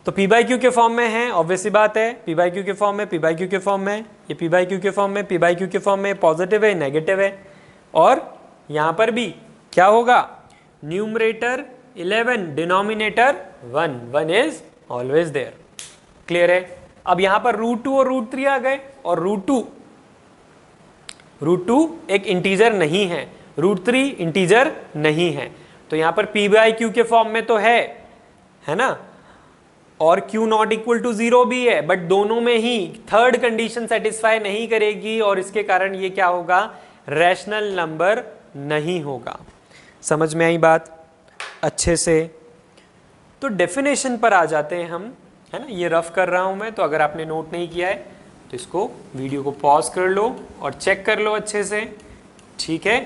तो पी बाई क्यू के फॉर्म में है, ऑब्वियस सी बात है, पी बाई क्यू के फॉर्म में, पी बाई क्यू के फॉर्म में, ये पी बाई क्यू के फॉर्म में, पी बाई क्यू के फॉर्म में, पॉजिटिव है नेगेटिव है। और यहां पर भी क्या होगा, numerator 11 denominator 1, 1 is always there. Clear है। अब यहां पर √2 और √3 आ गए, और √2 एक इंटीजर नहीं है, √3 इंटीजर नहीं है, तो यहां पर पी बाई क्यू के फॉर्म में तो है ना, और Q नॉट इक्वल टू 0 भी है, बट दोनों में ही थर्ड कंडीशन सेटिस्फाई नहीं करेगी, और इसके कारण ये क्या होगा, रैशनल नंबर नहीं होगा। समझ में आई बात अच्छे से। तो डेफिनेशन पर आ जाते हैं हम, है ना, ये रफ कर रहा हूं मैं, तो अगर आपने नोट नहीं किया है तो इसको वीडियो को पॉज कर लो और चेक कर लो अच्छे से। ठीक है,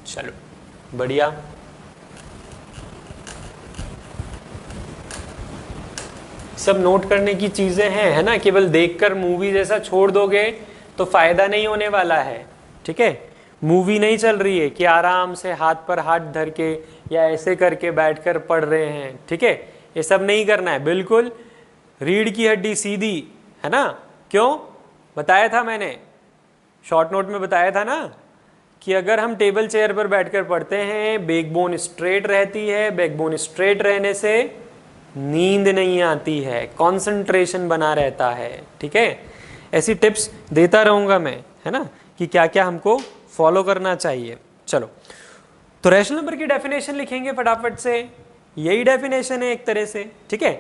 चलो बढ़िया। सब नोट करने की चीजें हैं, है ना, केवल देखकर मूवी जैसा छोड़ दोगे तो फायदा नहीं होने वाला है। ठीक है, मूवी नहीं चल रही है कि आराम से हाथ पर हाथ धर के या ऐसे करके बैठकर पढ़ रहे हैं। ठीक है, ये सब नहीं करना है, बिल्कुल रीढ़ की हड्डी सीधी, है ना। क्यों बताया था मैंने, शॉर्ट नोट में बताया था ना, कि अगर हम टेबल चेयर पर बैठकर पढ़ते हैं, बैकबोन स्ट्रेट रहती है, बैकबोन स्ट्रेट रहने से नींद नहीं आती है, कंसंट्रेशन बना रहता है। ठीक है, ऐसी टिप्स देता रहूंगा मैं, है ना, कि क्या क्या हमको फॉलो करना चाहिए। चलो, तो रैशनल नंबर की डेफिनेशन लिखेंगे फटाफट से, यही डेफिनेशन है एक तरह से। ठीक है,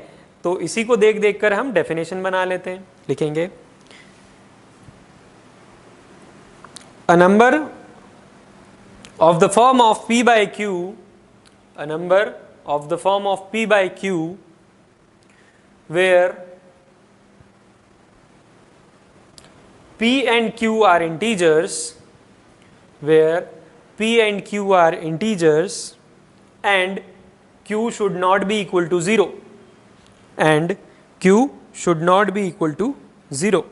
तो इसी को देख देख कर हम डेफिनेशन बना लेते हैं। लिखेंगे, a number of the form of p by q, a number of the form of p by q where p and q are integers, where p and q are integers and q should not be equal to 0, and q should not be equal to 0।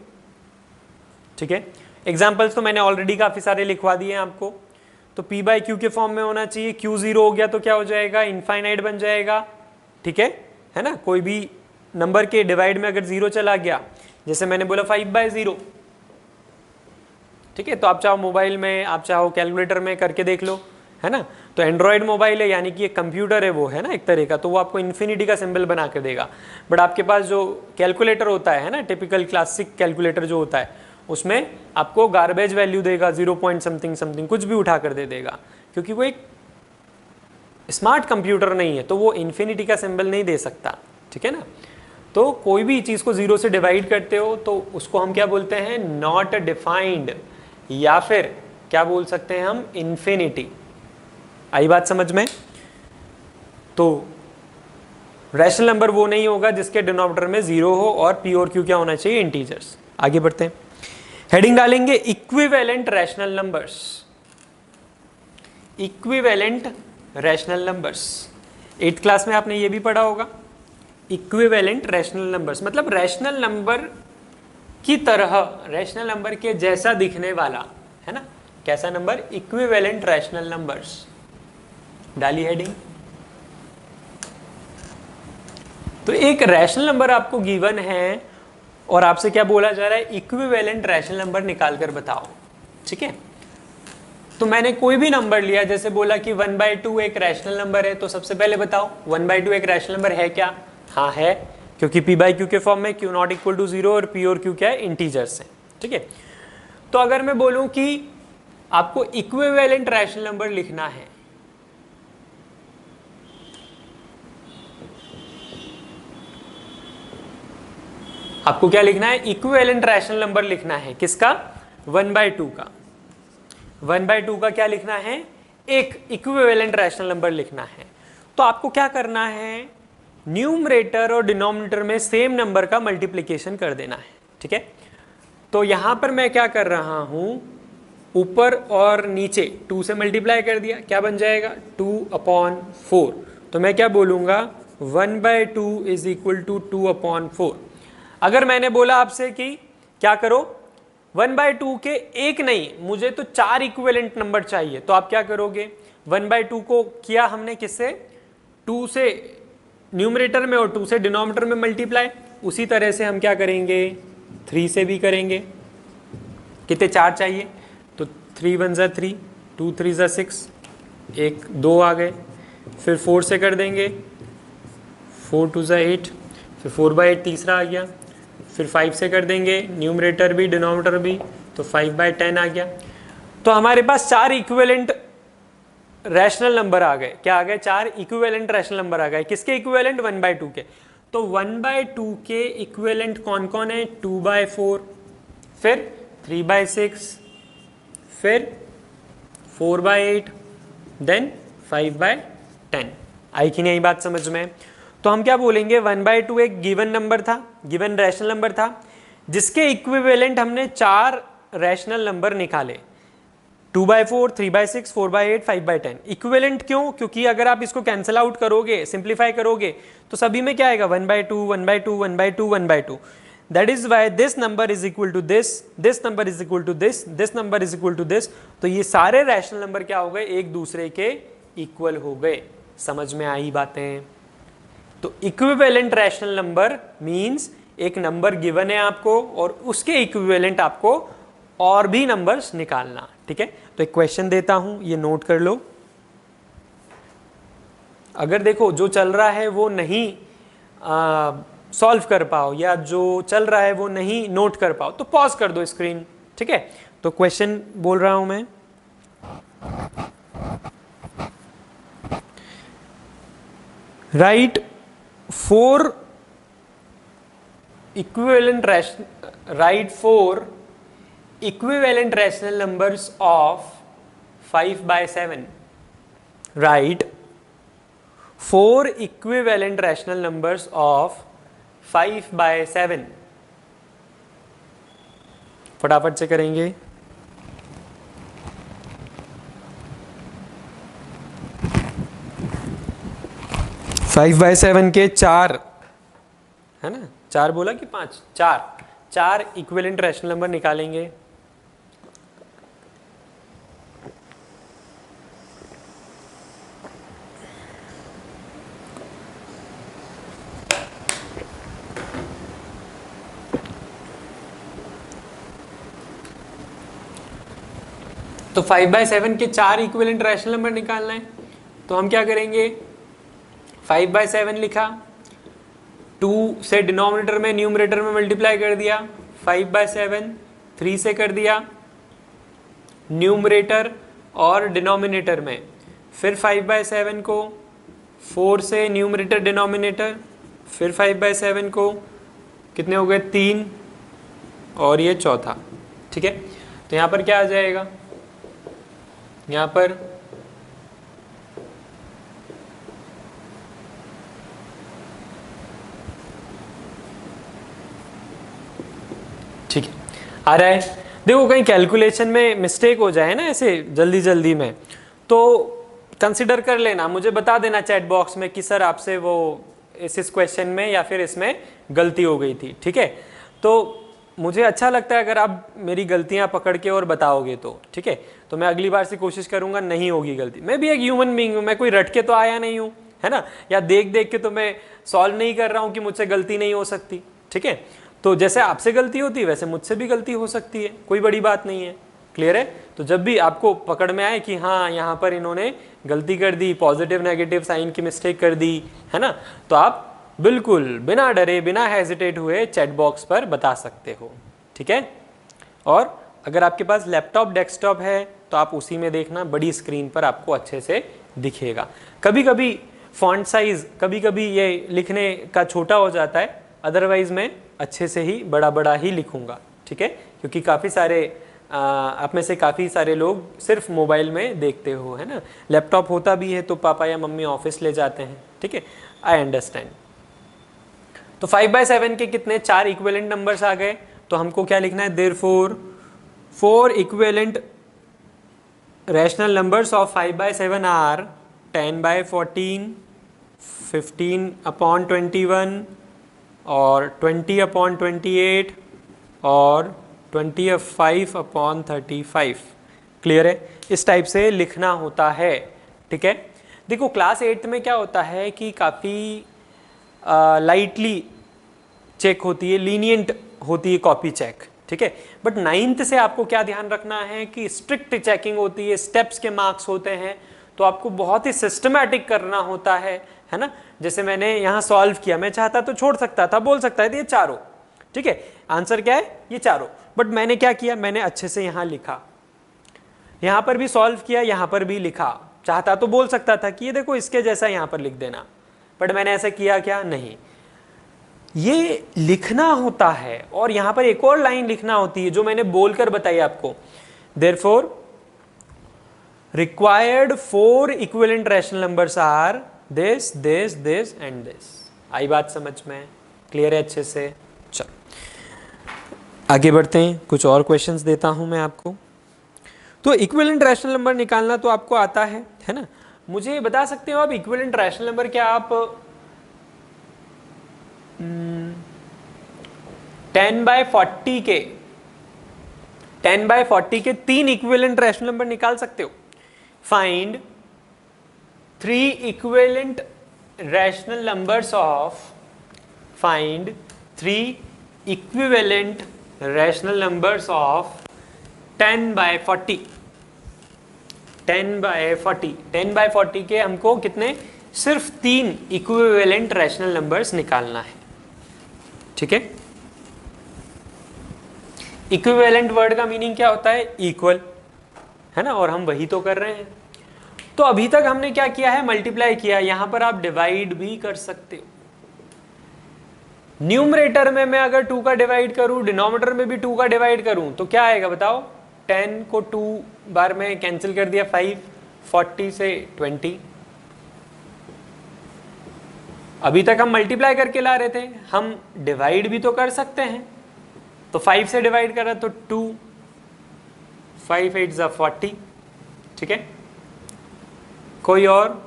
ठीक है, examples तो मैंने already काफी सारे लिखवा दिए हैं आपको। तो p बाई क्यू के फॉर्म में होना चाहिए, q 0 हो गया तो क्या हो जाएगा, इनफाइनाइट बन जाएगा। ठीक है ना, कोई भी नंबर के डिवाइड में अगर 0 चला गया, जैसे मैंने बोला 5/0। ठीक है, तो आप चाहो मोबाइल में, आप चाहो कैलकुलेटर में करके देख लो, है ना। तो एंड्रॉयड मोबाइल है, यानी कि एक कंप्यूटर है वो, है ना, एक तरह का, तो वो आपको इन्फिनिटी का सिंबल बना कर देगा। बट आपके पास जो कैलकुलेटर होता है ना, टिपिकल क्लासिक कैलकुलेटर जो होता है, उसमें आपको गार्बेज वैल्यू देगा, 0 पॉइंट समथिंग समथिंग, कुछ भी उठा कर दे देगा, क्योंकि वो एक स्मार्ट कंप्यूटर नहीं है, तो वो इन्फिनिटी का सिंबल नहीं दे सकता। ठीक है ना, तो कोई भी चीज़ को 0 से डिवाइड करते हो तो उसको हम क्या बोलते हैं, नॉट डिफाइंड, या फिर क्या बोल सकते हैं हम, इन्फिनिटी। आई बात समझ में। तो रैशनल नंबर वो नहीं होगा जिसके डिनोमिनेटर में 0 हो, और p और q क्या होना चाहिए, इंटीजर्स। आगे बढ़ते हैं, हेडिंग डालेंगे equivalent rational numbers. Equivalent rational numbers, 8th class में आपने ये भी पढ़ा होगा। इक्विवेलेंट रैशनल नंबर्स मतलब रैशनल नंबर की तरह, रैशनल नंबर के जैसा दिखने वाला, है ना, कैसा नंबर, इक्विवेलेंट रैशनल नंबर्स। डाली हेडिंग। तो एक रैशनल नंबर आपको गिवन है और आपसे क्या बोला जा रहा है, इक्विवेलेंट रैशनल नंबर निकाल कर बताओ। ठीक है, तो मैंने कोई भी नंबर लिया, जैसे बोला कि 1/2 एक रैशनल नंबर है, तो सबसे पहले बताओ 1/2 एक रैशनल नंबर है क्या। हाँ है, क्योंकि p बाई क्यू के फॉर्म में q नॉट इक्वल टू 0 और p और q क्या है, इंटीजर्स हैं। ठीक है, तो अगर मैं बोलूं कि आपको इक्विवेलेंट रैशनल नंबर लिखना है, आपको क्या लिखना है, इक्विवेलेंट रैशनल नंबर लिखना है, किसका, 1/2 का। 1/2 का क्या लिखना है, एक इक्विवेलेंट रैशनल नंबर लिखना है। तो आपको क्या करना है, न्यूमरेटर और डिनोमिनेटर में सेम नंबर का मल्टीप्लिकेशन कर देना है। ठीक है, तो यहां पर मैं क्या कर रहा हूं, ऊपर और नीचे 2 से मल्टीप्लाई कर दिया, क्या बन जाएगा, 2/4। तो मैं क्या बोलूंगा, 1/2 इज इक्वल टू 2/4। अगर मैंने बोला आपसे कि क्या करो 1/2 के एक नहीं, मुझे तो 4 इक्विवेलेंट नंबर चाहिए, तो आप क्या करोगे? 1/2 को किया हमने किससे? 2 से न्यूमरेटर में और 2 से डिनोमिनेटर में मल्टीप्लाई। उसी तरह से हम क्या करेंगे? 3 से भी करेंगे। कितने 4 चाहिए? तो 3 1 ज़ा 3, 2 3 ज़ा 6, 1 2 आ गए। फिर 4 से कर देंगे, 4 2 ज़ा 8, फिर 4/8 तीसरा आ गया। फिर 5 से कर देंगे, न्यूमरेटर भी डिनोमिनेटर भी, तो 5/10 आ गया। तो हमारे पास 4 इक्विवेलेंट रैशनल नंबर आ गए। क्या आ गए? 4 इक्विवेलेंट रैशनल नंबर आ गए। किसके इक्विवेलेंट? 1/2 के। तो 1/2 के इक्विवेलेंट कौन कौन है? 2/4, फिर 3/6, फिर 4/8, देन 5/10। आई कि नहीं बात समझ में? तो हम क्या बोलेंगे? 1/2 एक गिवन नंबर था, गिवन रैशनल नंबर था, जिसके इक्विवेलेंट हमने 4 रैशनल नंबर निकाले, 2/4, 3/6, 4/8, 5/10। इक्विवेलेंट क्यों? क्योंकि अगर आप इसको कैंसिल आउट करोगे, सिंप्लीफाई करोगे, तो सभी में क्या आएगा? 1/2, 1/2, 1/2, 1/2। That is why this number is equal to this number is equal to this number is equal to this. तो ये सारे रैशनल नंबर क्या हो गए? एक दूसरे के इक्वल हो गए। समझ में आई बातें? तो इक्विवेलेंट रैशनल नंबर मींस एक नंबर गिवन है आपको और उसके इक्विवेलेंट आपको और भी नंबर्स निकालना। ठीक है, तो एक क्वेश्चन देता हूं, ये नोट कर लो। अगर देखो जो चल रहा है वो नहीं सॉल्व कर पाओ या जो चल रहा है वो नहीं नोट कर पाओ, तो पॉज कर दो स्क्रीन। ठीक है, तो क्वेश्चन बोल रहा हूं मैं। Right 4 equivalent rational numbers of 5/7. Write 4 equivalent rational numbers of 5/7। फटाफट से करेंगे। फाइव बाय सेवन के 4 है ना, 4 बोला कि 5? 4 इक्विवेलेंट रैशनल नंबर निकालेंगे। तो 5/7 के 4 इक्विवेलेंट रैशनल नंबर निकालना है, तो हम क्या करेंगे? 5/7 लिखा, 2 से डिनोमिनेटर में न्यूमरेटर में मल्टीप्लाई कर दिया, 5/7, 3 से कर दिया न्यूमरेटर और डिनोमिनेटर में, फिर 5/7 को 4 से न्यूमरेटर डिनोमिनेटर, फिर 5/7 को कितने हो गए? 3 और ये चौथा। ठीक है, तो यहाँ पर क्या आ जाएगा? यहाँ पर ठीक है आ रहा है। देखो कहीं कैलकुलेशन में मिस्टेक हो जाए ना ऐसे जल्दी जल्दी में, तो कंसिडर कर लेना, मुझे बता देना चैट बॉक्स में कि सर आपसे वो इस क्वेश्चन में या फिर इसमें गलती हो गई थी। ठीक है, तो मुझे अच्छा लगता है अगर आप मेरी गलतियां पकड़ के और बताओगे तो। ठीक है, तो मैं अगली बार से कोशिश करूंगा नहीं होगी गलती। मैं भी एक ह्यूमन बीइंग हूँ, मैं कोई रट के तो आया नहीं हूँ, है ना, या देख देख के तो मैं सॉल्व नहीं कर रहा हूँ कि मुझसे गलती नहीं हो सकती। ठीक है, तो जैसे आपसे गलती होती है वैसे मुझसे भी गलती हो सकती है, कोई बड़ी बात नहीं है। क्लियर है? तो जब भी आपको पकड़ में आए कि हाँ यहाँ पर इन्होंने गलती कर दी, पॉजिटिव नेगेटिव साइन की मिस्टेक कर दी, है ना, तो आप बिल्कुल बिना डरे बिना हेजिटेट हुए चैट बॉक्स पर बता सकते हो। ठीक है, और अगर आपके पास लैपटॉप डेस्कटॉप है तो आप उसी में देखना, बड़ी स्क्रीन पर आपको अच्छे से दिखेगा। कभी कभी फॉन्ट साइज कभी कभी ये लिखने का छोटा हो जाता है, अदरवाइज मैं अच्छे से ही बड़ा बड़ा ही लिखूंगा। ठीक है, क्योंकि काफ़ी सारे आप में से काफ़ी सारे लोग सिर्फ मोबाइल में देखते हो, है ना, लैपटॉप होता भी है तो पापा या मम्मी ऑफिस ले जाते हैं। ठीक है, आई अंडरस्टैंड। तो 5/7 के कितने? 4 इक्विवेलेंट नंबर्स आ गए, तो हमको क्या लिखना है? Therefore 4 equivalent rational numbers of 5/7 are 10/14, 15/21 और 20/28 और 25/35। क्लियर है? इस टाइप से लिखना होता है। ठीक है, देखो क्लास 8 में क्या होता है कि काफ़ी लाइटली चेक होती है, लीनियंट होती है कॉपी चेक। ठीक है, बट 9th से आपको क्या ध्यान रखना है कि स्ट्रिक्ट चेकिंग होती है, स्टेप्स के मार्क्स होते हैं, तो आपको बहुत ही सिस्टमैटिक करना होता है ना। जैसे मैंने यहाँ सॉल्व किया, मैं चाहता तो छोड़ सकता था, बोल सकता है ये चारों, ठीक है, आंसर क्या है ये चारों, बट मैंने क्या किया, मैंने अच्छे से यहाँ लिखा, यहाँ पर भी सॉल्व किया, यहाँ पर भी लिखा। चाहता तो बोल सकता था कि ये देखो इसके जैसा यहाँ पर लिख देना, बट मैंने ऐसा किया क्या, नहीं, ये लिखना होता है। और यहाँ पर एक और लाइन लिखना होती है जो मैंने बोलकर बताई आपको, therefore required 4 equivalent rational numbers are this this this and this. आई बात समझ में? क्लियर है अच्छे से? चलो आगे बढ़ते हैं, कुछ और क्वेश्चंस देता हूं मैं आपको। तो इक्विवेलेंट रैशनल नंबर निकालना तो आपको आता है ना। मुझे बता सकते हो आप इक्विवेलेंट रैशनल नंबर क्या आप 10/40 के 3 इक्विवेलेंट रैशनल नंबर निकाल सकते हो? Find 3 equivalent rational numbers of, find 3 equivalent rational numbers of 10/40। 10/40 के हमको कितने, सिर्फ 3 इक्विवेलेंट रैशनल नंबर्स निकालना है। ठीक है, इक्विवेलेंट वर्ड का मीनिंग क्या होता है, इक्वल, है ना, और हम वही तो कर रहे हैं। तो अभी तक हमने क्या किया है, मल्टीप्लाई किया, यहां पर आप डिवाइड भी कर सकते हो। न्यूमरेटर में मैं अगर 2 का डिवाइड करूं, डिनोमिनेटर में भी 2 का डिवाइड करूं, तो क्या आएगा बताओ, 10 को 2 बार में कैंसिल कर दिया, 5, 40 से 20। अभी तक हम मल्टीप्लाई करके ला रहे थे, हम डिवाइड भी तो कर सकते हैं। तो 5 से डिवाइड करा तो 2, 5 8 ज़ा 40। ठीक है, कोई और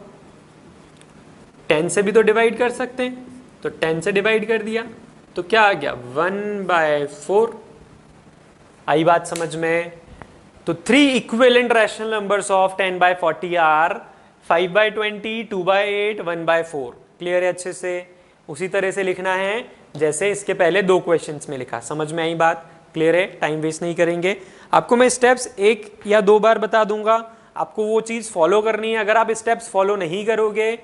10 से भी तो डिवाइड कर सकते हैं, तो 10 से डिवाइड कर दिया तो क्या आ गया, 1/4। आई बात समझ में? तो 3 equivalent rational numbers of 10/40 are 5/20, 2/8, 1/4। Clear है अच्छे से? उसी तरह से लिखना है जैसे इसके पहले 2 क्वेश्चंस में लिखा। समझ में आई बात? क्लियर है? टाइम वेस्ट नहीं करेंगे, आपको मैं स्टेप्स 1 या 2 बार बता दूंगा, आपको वो चीज़ फॉलो करनी है। अगर आप स्टेप्स फॉलो नहीं करोगे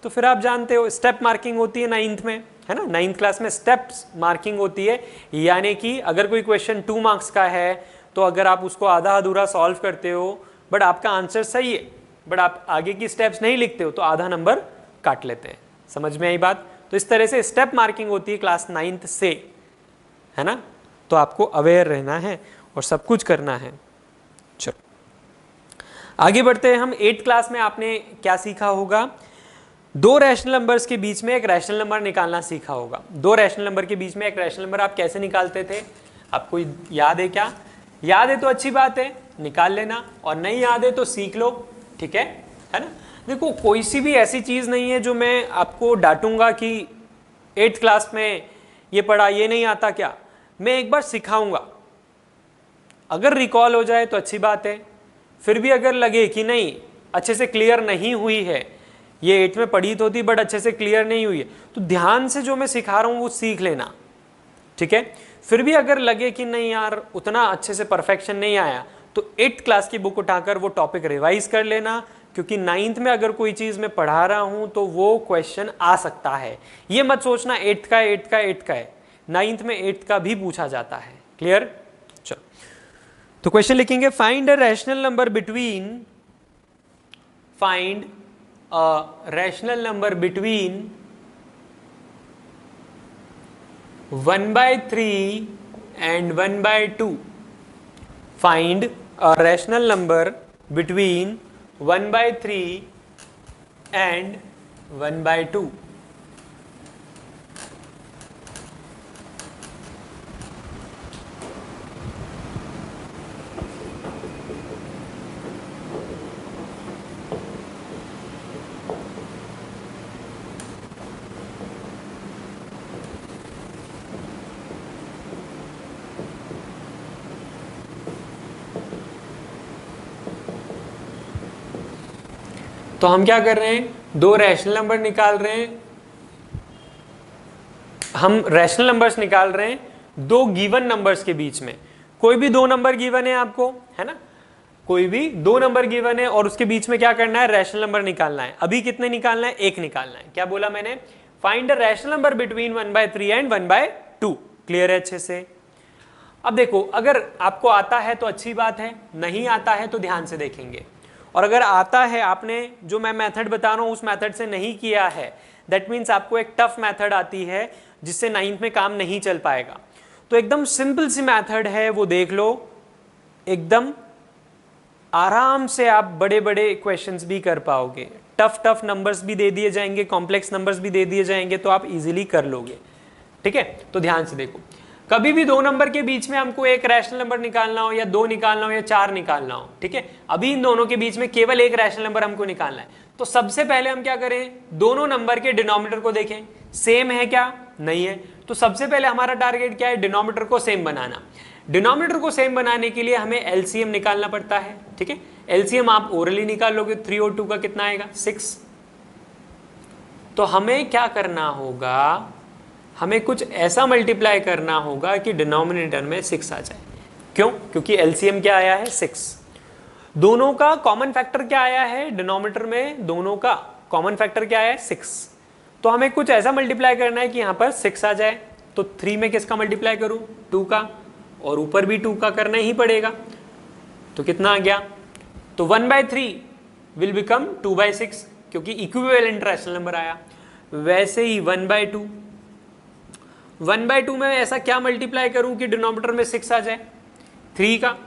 तो फिर आप जानते हो स्टेप मार्किंग होती है 9th में, है ना, 9th क्लास में स्टेप्स मार्किंग होती है। यानी कि अगर कोई क्वेश्चन 2 मार्क्स का है तो अगर आप उसको आधा अधूरा सॉल्व करते हो बट आपका आंसर सही है, बट आप आगे की स्टेप्स नहीं लिखते हो, तो आधा नंबर काट लेते हैं। समझ में आई बात? तो इस तरह से स्टेप मार्किंग होती है क्लास 9th से, है ना। तो आपको अवेयर रहना है और सब कुछ करना है। चलो आगे बढ़ते हैं हम। 8th क्लास में आपने क्या सीखा होगा, 2 रैशनल नंबर्स के बीच में एक रैशनल नंबर निकालना सीखा होगा। 2 रैशनल नंबर के बीच में एक रैशनल नंबर आप कैसे निकालते थे, आपको याद है क्या? याद है तो अच्छी बात है, निकाल लेना, और नहीं याद है तो सीख लो। ठीक है ना। देखो कोई सी भी ऐसी चीज़ नहीं है जो मैं आपको डांटूंगा कि 8th क्लास में ये पढ़ा, ये नहीं आता क्या। मैं एक बार सिखाऊंगा, अगर रिकॉल हो जाए तो अच्छी बात है, फिर भी अगर लगे कि नहीं अच्छे से क्लियर नहीं हुई है, ये 8th में पढ़ी तो थी बट अच्छे से क्लियर नहीं हुई है, तो ध्यान से जो मैं सिखा रहा हूँ वो सीख लेना। ठीक है, फिर भी अगर लगे कि नहीं यार उतना अच्छे से परफेक्शन नहीं आया, तो 8th क्लास की बुक उठाकर वो टॉपिक रिवाइज कर लेना, क्योंकि 9th में अगर कोई चीज़ मैं पढ़ा रहा हूँ तो वो क्वेश्चन आ सकता है। ये मत सोचना 8th का है, 8th का, 8th का है, 9th में 8th का भी पूछा जाता है। क्लियर? चलो तो क्वेश्चन लिखेंगे, find a rational number between, find a rational number between 1/3 and 1/2. Find a rational number between 1/3 and 1/2. तो हम क्या कर रहे हैं, दो रैशनल नंबर निकाल रहे हैं, हम रैशनल नंबर्स निकाल रहे हैं दो गिवन नंबर्स के बीच में। कोई भी दो नंबर गिवन है आपको, है ना, कोई भी दो नंबर गिवन है और उसके बीच में क्या करना है, रैशनल नंबर निकालना है। अभी कितने निकालना है, एक निकालना है। क्या बोला मैंने, find the rational number between 1/3 and 1/2। Clear है अच्छे से। अब देखो, अगर आपको आता है तो अच्छी बात है, नहीं आता है तो ध्यान से देखेंगे। और अगर आता है, आपने जो मैं मेथड बता रहा हूं उस मेथड से नहीं किया है, दैट मीन्स आपको एक टफ मेथड आती है जिससे 9th में काम नहीं चल पाएगा। तो एकदम सिंपल सी मेथड है, वो देख लो, एकदम आराम से आप बड़े बड़े क्वेश्चंस भी कर पाओगे। टफ नंबर्स भी दे दिए जाएंगे, कॉम्प्लेक्स नंबर्स भी दे दिए जाएंगे, तो आप इजीली कर लोगे। ठीक है, तो ध्यान से देखो, कभी भी दो नंबर के बीच में हमको एक रैशनल नंबर निकालना हो या दो निकालना हो या चार निकालना हो, ठीक है, अभी इन दोनों के बीच में केवल एक रैशनल नंबर हमको निकालना है। तो सबसे पहले हम क्या करें, दोनों नंबर के डिनोमिनेटर को देखें, सेम है क्या, नहीं है। तो सबसे पहले हमारा टारगेट क्या है, डिनोमिनेटर को सेम बनाना। डिनोमिनेटर को सेम बनाने के लिए हमें एलसीएम निकालना पड़ता है। ठीक है, एलसीएम आप ओरली निकाल लोगे, 3 और 2 का कितना आएगा, 6। तो हमें क्या करना होगा, हमें कुछ ऐसा मल्टीप्लाई करना होगा कि डिनोमिनेटर में 6 आ जाए। क्यों, क्योंकि एलसीएम क्या आया है, 6। दोनों का कॉमन फैक्टर क्या आया है, डिनोमिनेटर में दोनों का कॉमन फैक्टर क्या है, 6। तो हमें कुछ ऐसा मल्टीप्लाई करना है कि यहां पर 6 आ जाए। तो 3 में किसका मल्टीप्लाई करूं, 2 का, और ऊपर भी 2 का करना ही पड़ेगा। तो कितना आ गया, तो 1/3 विल बिकम 2/6, क्योंकि इक्विवेलेंट रैशनल नंबर आया। वैसे ही 1/2 में ऐसा क्या मल्टीप्लाई करूं कि डिनोमिनेटर में 6 आ जाए, 3 का,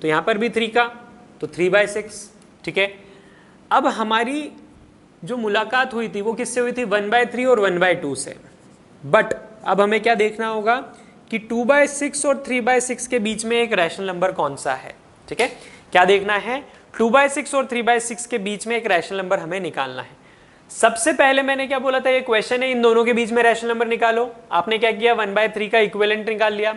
तो यहां पर भी 3 का, तो 3/6। ठीक है, अब हमारी जो मुलाकात हुई थी वो किससे हुई थी, 1/3 और 1/2 से। बट अब हमें क्या देखना होगा कि 2/6 और 3/6 के बीच में एक रैशनल नंबर कौन सा है। ठीक है, क्या देखना है, 2/6 और 3/6 के बीच में एक रैशनल नंबर हमें निकालना है। सबसे पहले मैंने क्या बोला था, ये क्वेश्चन है, इन दोनों के बीच में रैशनल नंबर निकालो। आपने क्या किया, 1/3 का इक्विवेलेंट निकाल लिया,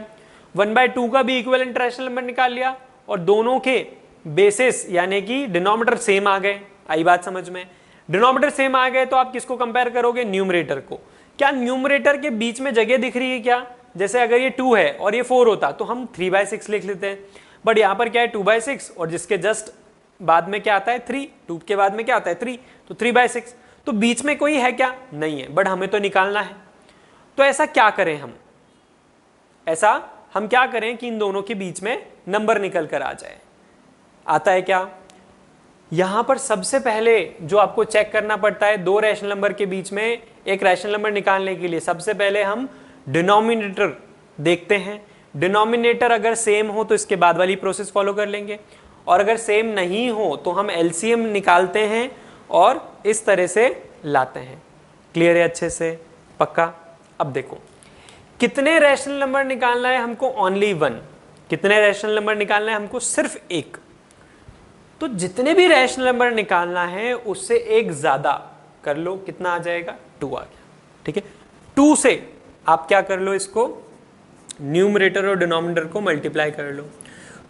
1/2 का भी इक्विवेलेंट रैशनल नंबर निकाल लिया, और दोनों के बेसिस यानी कि डिनोमिनेटर सेम आ गए। आई बात समझ में, डिनोमिनेटर सेम आ गए तो आप किसको कंपेयर करोगे, न्यूमरेटर को। क्या न्यूमरेटर के बीच में जगह दिख रही है क्या, जैसे अगर ये 2 है और ये 4 होता तो हम 3/6 लिख लेते हैं, बट यहां पर क्या है 2/6, और जिसके जस्ट बाद में क्या आता है 3, 2 के बाद में क्या आता है 3, तो 3/6। तो बीच में कोई है क्या, नहीं है, बट हमें तो निकालना है। तो ऐसा क्या करें हम, ऐसा हम क्या करें कि इन दोनों के बीच में नंबर निकल कर आ जाए। आता है क्या, यहां पर सबसे पहले जो आपको चेक करना पड़ता है, दो रैशनल नंबर के बीच में एक रैशनल नंबर निकालने के लिए सबसे पहले हम डिनोमिनेटर देखते हैं। डिनोमिनेटर अगर सेम हो तो इसके बाद वाली प्रोसेस फॉलो कर लेंगे, और अगर सेम नहीं हो तो हम एलसीएम निकालते हैं और इस तरह से लाते हैं। क्लियर है अच्छे से, पक्का। अब देखो, कितने रैशनल नंबर निकालना है हमको, ओनली 1। कितने रैशनल नंबर निकालना है हमको, सिर्फ एक। तो जितने भी रैशनल नंबर निकालना है उससे एक ज्यादा कर लो, कितना आ जाएगा, 2 आ गया। ठीक है, 2 से आप क्या कर लो, इसको न्यूमरेटर और डिनोमिनेटर को मल्टीप्लाई कर लो।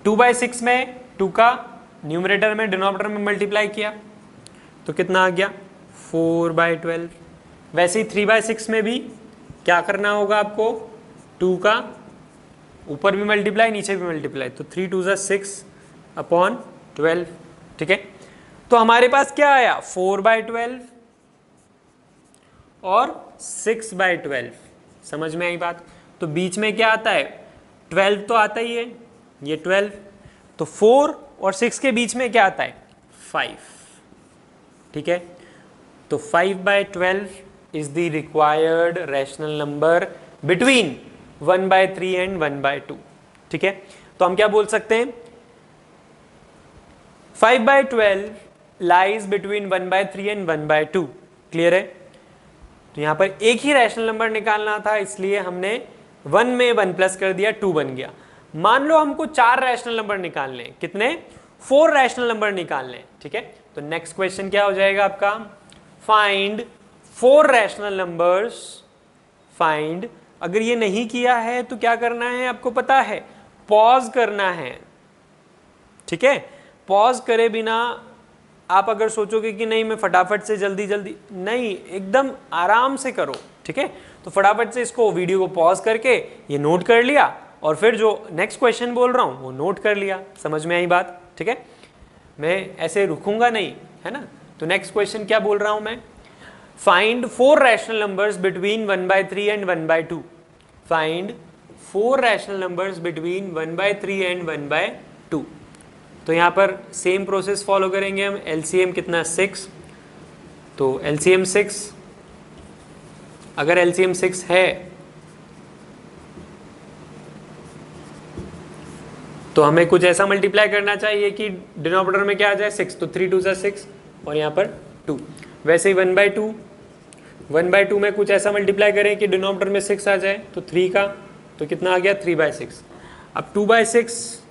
2/6 में 2 का न्यूमरेटर में डिनोमिनेटर में मल्टीप्लाई किया तो कितना आ गया, 4/12। वैसे ही 3/6 में भी क्या करना होगा आपको, 2 का ऊपर भी मल्टीप्लाई नीचे भी मल्टीप्लाई, तो 3 2 6/12। ठीक है, तो हमारे पास क्या आया, 4/12 और 6/12। समझ में आई बात। तो बीच में क्या आता है, 12 तो आता ही है, ये 12, तो 4 और 6 के बीच में क्या आता है, 5। ठीक है, तो 5/12 is the required rational number between 1/3 and 1/2। ठीक है, तो हम क्या बोल सकते हैं, 5/12 लाइज बिटवीन 1/3 एंड 1/2। क्लियर है, तो यहां पर एक ही रैशनल नंबर निकालना था, इसलिए हमने 1 में 1 प्लस कर दिया, 2 बन गया। मान लो हमको 4 रैशनल नंबर निकालने, कितने, 4 रैशनल नंबर निकालने। ठीक है, तो नेक्स्ट क्वेश्चन क्या हो जाएगा आपका, फाइंड 4 रैशनल नंबर्स। फाइंड, अगर ये नहीं किया है तो क्या करना है आपको पता है, पॉज करना है। ठीक है, पॉज करे बिना आप अगर सोचोगे कि नहीं मैं फटाफट से जल्दी जल्दी, नहीं, एकदम आराम से करो, ठीक है। तो फटाफट से इसको वीडियो को पॉज करके ये नोट कर लिया और फिर जो नेक्स्ट क्वेश्चन बोल रहा हूँ वो नोट कर लिया। समझ में आई बात, ठीक है। मैं ऐसे रुकूंगा नहीं, है ना। तो नेक्स्ट क्वेश्चन क्या बोल रहा हूँ मैं, find 4 rational numbers between 1/3 and 1/2। Find 4 rational numbers between 1/3 and 1/2। तो यहाँ पर सेम प्रोसेस फॉलो करेंगे हम। एलसीएम कितना, 6, तो एलसीएम 6, अगर एलसीएम 6 है तो हमें कुछ ऐसा मल्टीप्लाई करना चाहिए कि डिनोमिनेटर में क्या आ जाए, 6, तो 3 2 6 और यहाँ पर 2। वैसे ही 1/2 में कुछ ऐसा मल्टीप्लाई करें कि डिनोमिनेटर में 6 आ जाए, तो 3 का, तो कितना आ गया, 3/6। अब 2/6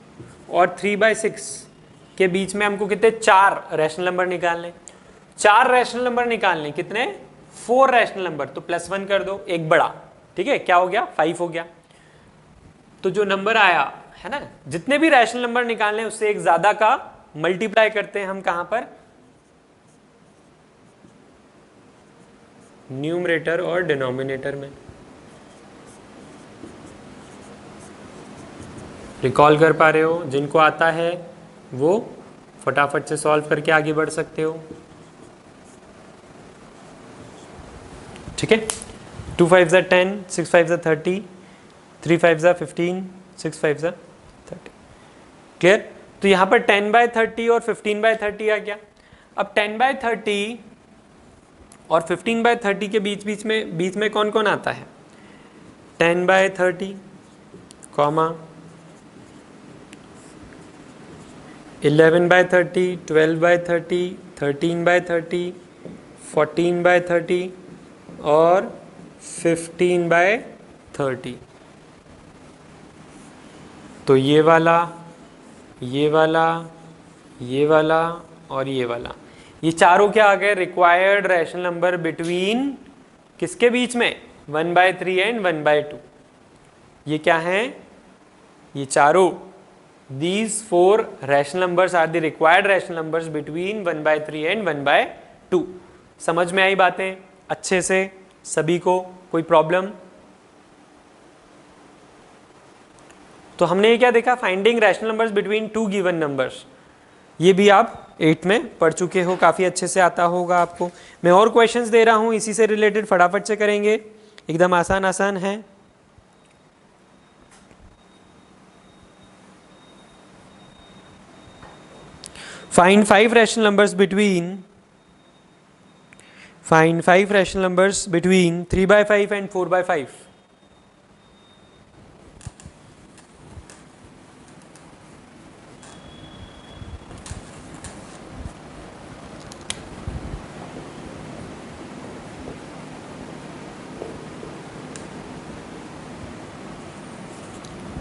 और 3/6 के बीच में हमको कितने, 4 रैशनल नंबर निकालने। 4 रैशनल नंबर निकालने, कितने, 4 रैशनल नंबर, तो +1 कर दो, एक बड़ा, ठीक है, क्या हो गया, 5 हो गया। तो जो नंबर आया है ना, जितने भी रैशनल नंबर निकालने उससे एक ज्यादा का मल्टीप्लाई करते हैं हम कहां पर, न्यूमरेटर और डिनोमिनेटर में। रिकॉल कर पा रहे हो, जिनको आता है वो फटाफट से सॉल्व करके आगे बढ़ सकते हो, ठीक है। 2 5 10, 6 5 30, 3 5 15, 6 5 30, क्लियर। तो यहां पर 10/30 और 15/30 आ गया। अब 10/30 और 15/30 के बीच में कौन कौन आता है, 10/30, 11/30, 12/30, 13/30, 14/30 और 15/30। तो ये वाला, ये वाला, ये वाला और ये वाला, ये चारों क्या आ गए, रिक्वायर्ड रैशनल नंबर बिटवीन किसके बीच में, 1/3 एंड 1/2। ये क्या हैं, ये चारों, these 4 rational numbers are the required rational numbers between 1/3 and 1/2। समझ में आई बातें अच्छे से सभी को, कोई प्रॉब्लम। तो हमने ये क्या देखा, finding rational numbers between 2 given numbers. ये भी आप 8 में पढ़ चुके हो, काफ़ी अच्छे से आता होगा आपको। मैं और क्वेश्चंस दे रहा हूँ इसी से रिलेटेड, फटाफट से करेंगे, एकदम आसान आसान है। Find 5 rational numbers between 3/5 and 4/5।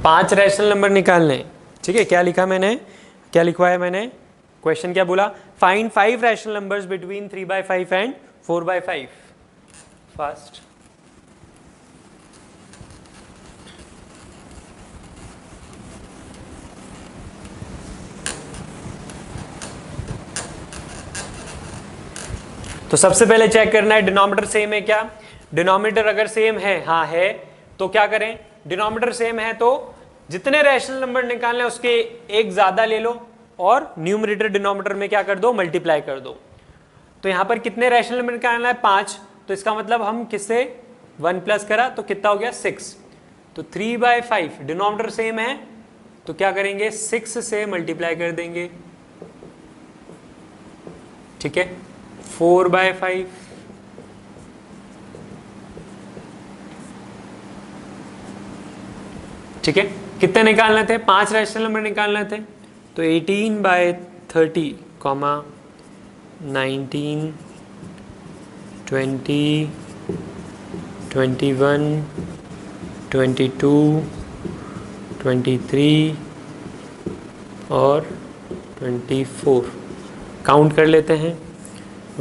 पांच रैशनल नंबर निकालने, ठीक है। क्या लिखा मैंने, क्या लिखवाया मैंने, क्वेश्चन क्या बोला, find 5 rational numbers between 3/5 and 4/5। Fast, तो सबसे पहले चेक करना है डिनोमिनेटर सेम है क्या। डिनोमिनेटर अगर सेम है, हाँ है, तो क्या करें, डिनोमिनेटर सेम है तो जितने रैशनल नंबर निकालने उसके एक ज्यादा ले लो और न्यूमरेटर डिनोमिनेटर में क्या कर दो, मल्टीप्लाई कर दो। तो यहां पर कितने रैशनल नंबर निकालना है, 5। तो इसका मतलब हम किससे 1 प्लस करा तो कितना हो गया, 6। तो 3/5 डिनोमिनेटर सेम है तो क्या करेंगे, 6 से मल्टीप्लाई कर देंगे, ठीक है। 4/5, ठीक है। कितने निकालने थे, 5 रैशनल नंबर निकालने थे, तो 18/30, 19, 20, 21, 22, 23 और 24 काउंट कर लेते हैं,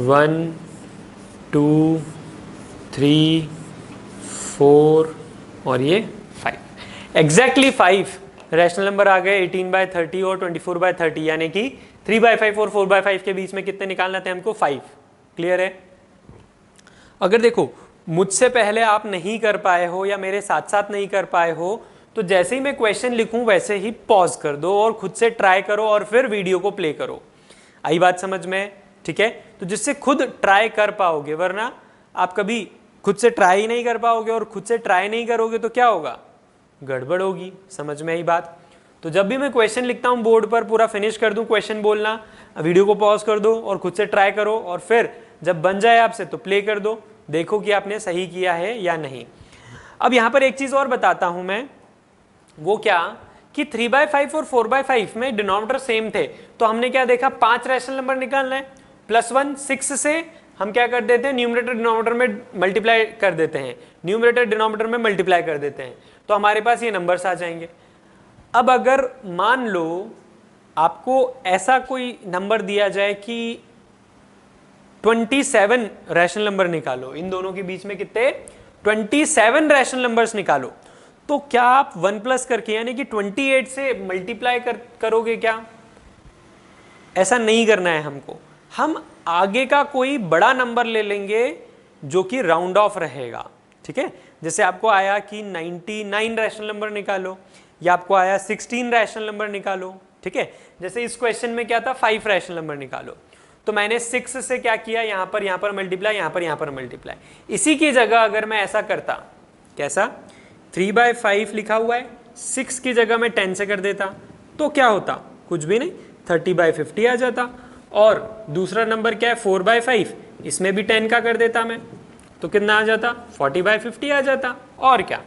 1 2 3 4 और ये 5, एग्जैक्टली 5 रैशनल नंबर आ गए 18/30 और 24/30, यानी कि 3/5 और 4/5 के बीच में कितने निकालना थे हमको? 5। क्लियर है? अगर देखो मुझसे पहले आप नहीं कर पाए हो या मेरे साथ साथ नहीं कर पाए हो, तो जैसे ही मैं क्वेश्चन लिखूं वैसे ही पॉज कर दो और खुद से ट्राई करो और फिर वीडियो को प्ले करो। आई बात समझ में? ठीक है, तो जिससे खुद ट्राई कर पाओगे, वरना आप कभी खुद से ट्राई नहीं कर पाओगे और खुद से ट्राई नहीं करोगे तो क्या होगा? गड़बड़ होगी। समझ में आई बात? तो जब भी मैं क्वेश्चन लिखता हूं बोर्ड पर, पूरा फिनिश कर दूं क्वेश्चन बोलना, वीडियो को पॉज कर दो और खुद से ट्राई करो और फिर जब बन जाए आपसे तो प्ले कर दो, देखो कि आपने सही किया है या नहीं। अब यहां पर एक चीज और बताता हूं मैं, वो क्या कि 3/5 और 4/5 में डिनोमिनेटर सेम थे, तो हमने क्या देखा? 5 रैशनल नंबर निकालना है, +1 6 से हम क्या कर देते हैं? न्यूमरेटर डिनोमिनेटर में मल्टीप्लाई कर देते हैं, न्यूमरेटर डिनोमिनेटर में मल्टीप्लाई कर देते हैं, तो हमारे पास ये नंबर्स आ जाएंगे। अब अगर मान लो आपको ऐसा कोई नंबर दिया जाए कि 27 रैशनल नंबर निकालो, इन दोनों के बीच में कितने? 27 रैशनल नंबर्स निकालो, तो क्या आप 1 प्लस करके यानी कि 28 से मल्टीप्लाई करोगे क्या? ऐसा नहीं करना है हमको। हम आगे का कोई बड़ा नंबर ले लेंगे जो कि राउंड ऑफ रहेगा। ठीक है, जैसे आपको आया कि 99 रैशनल नंबर निकालो, या आपको आया 16 रैशनल नंबर निकालो। ठीक है, जैसे इस क्वेश्चन में क्या था? 5 रैशनल नंबर निकालो, तो मैंने 6 से क्या किया? यहाँ पर मल्टीप्लाई, यहाँ पर मल्टीप्लाई। इसी की जगह अगर मैं ऐसा करता, कैसा? 3/5 लिखा हुआ है, 6 की जगह मैं 10 से कर देता, तो क्या होता? कुछ भी नहीं, 30/50 आ जाता। और दूसरा नंबर क्या है? 4/5, इसमें भी 10 का कर देता मैं, तो कितना आ जाता? 40/50 आ जाता। और क्या?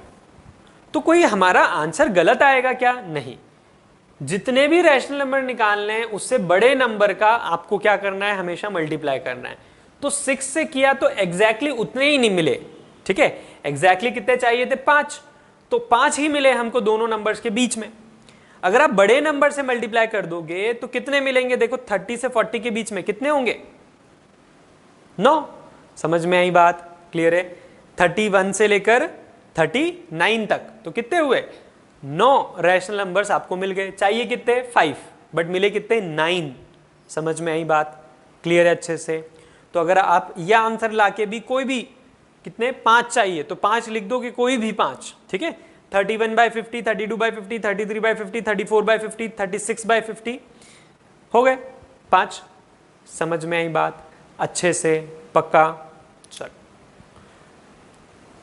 तो कोई हमारा आंसर गलत आएगा क्या? नहीं। जितने भी रैशनल नंबर निकालने हैं उससे बड़े नंबर का आपको क्या करना है? हमेशा मल्टीप्लाई करना है। तो 6 से किया तो एग्जैक्टली उतने ही नहीं मिले। ठीक है, एग्जैक्टली कितने चाहिए थे? 5, तो 5 ही मिले हमको दोनों नंबर्स के बीच में। अगर आप बड़े नंबर से मल्टीप्लाई कर दोगे तो कितने मिलेंगे? देखो 30 से 40 के बीच में कितने होंगे? 9। समझ में आई बात? क्लियर है? 31 से लेकर 39 तक, तो कितने हुए? 9 रैशनल नंबर्स आपको मिल गए। चाहिए कितने? 5, बट मिले कितने? 9। समझ में आई बात? क्लियर है अच्छे से? तो अगर आप यह आंसर लाके भी कोई भी कितने 5 चाहिए तो 5 लिख दो कि कोई भी 5। ठीक है, 31/50, 32/50, 33/50, 34/50, 36/50 हो गए 5। समझ में आई बात? अच्छे से पक्का? चल,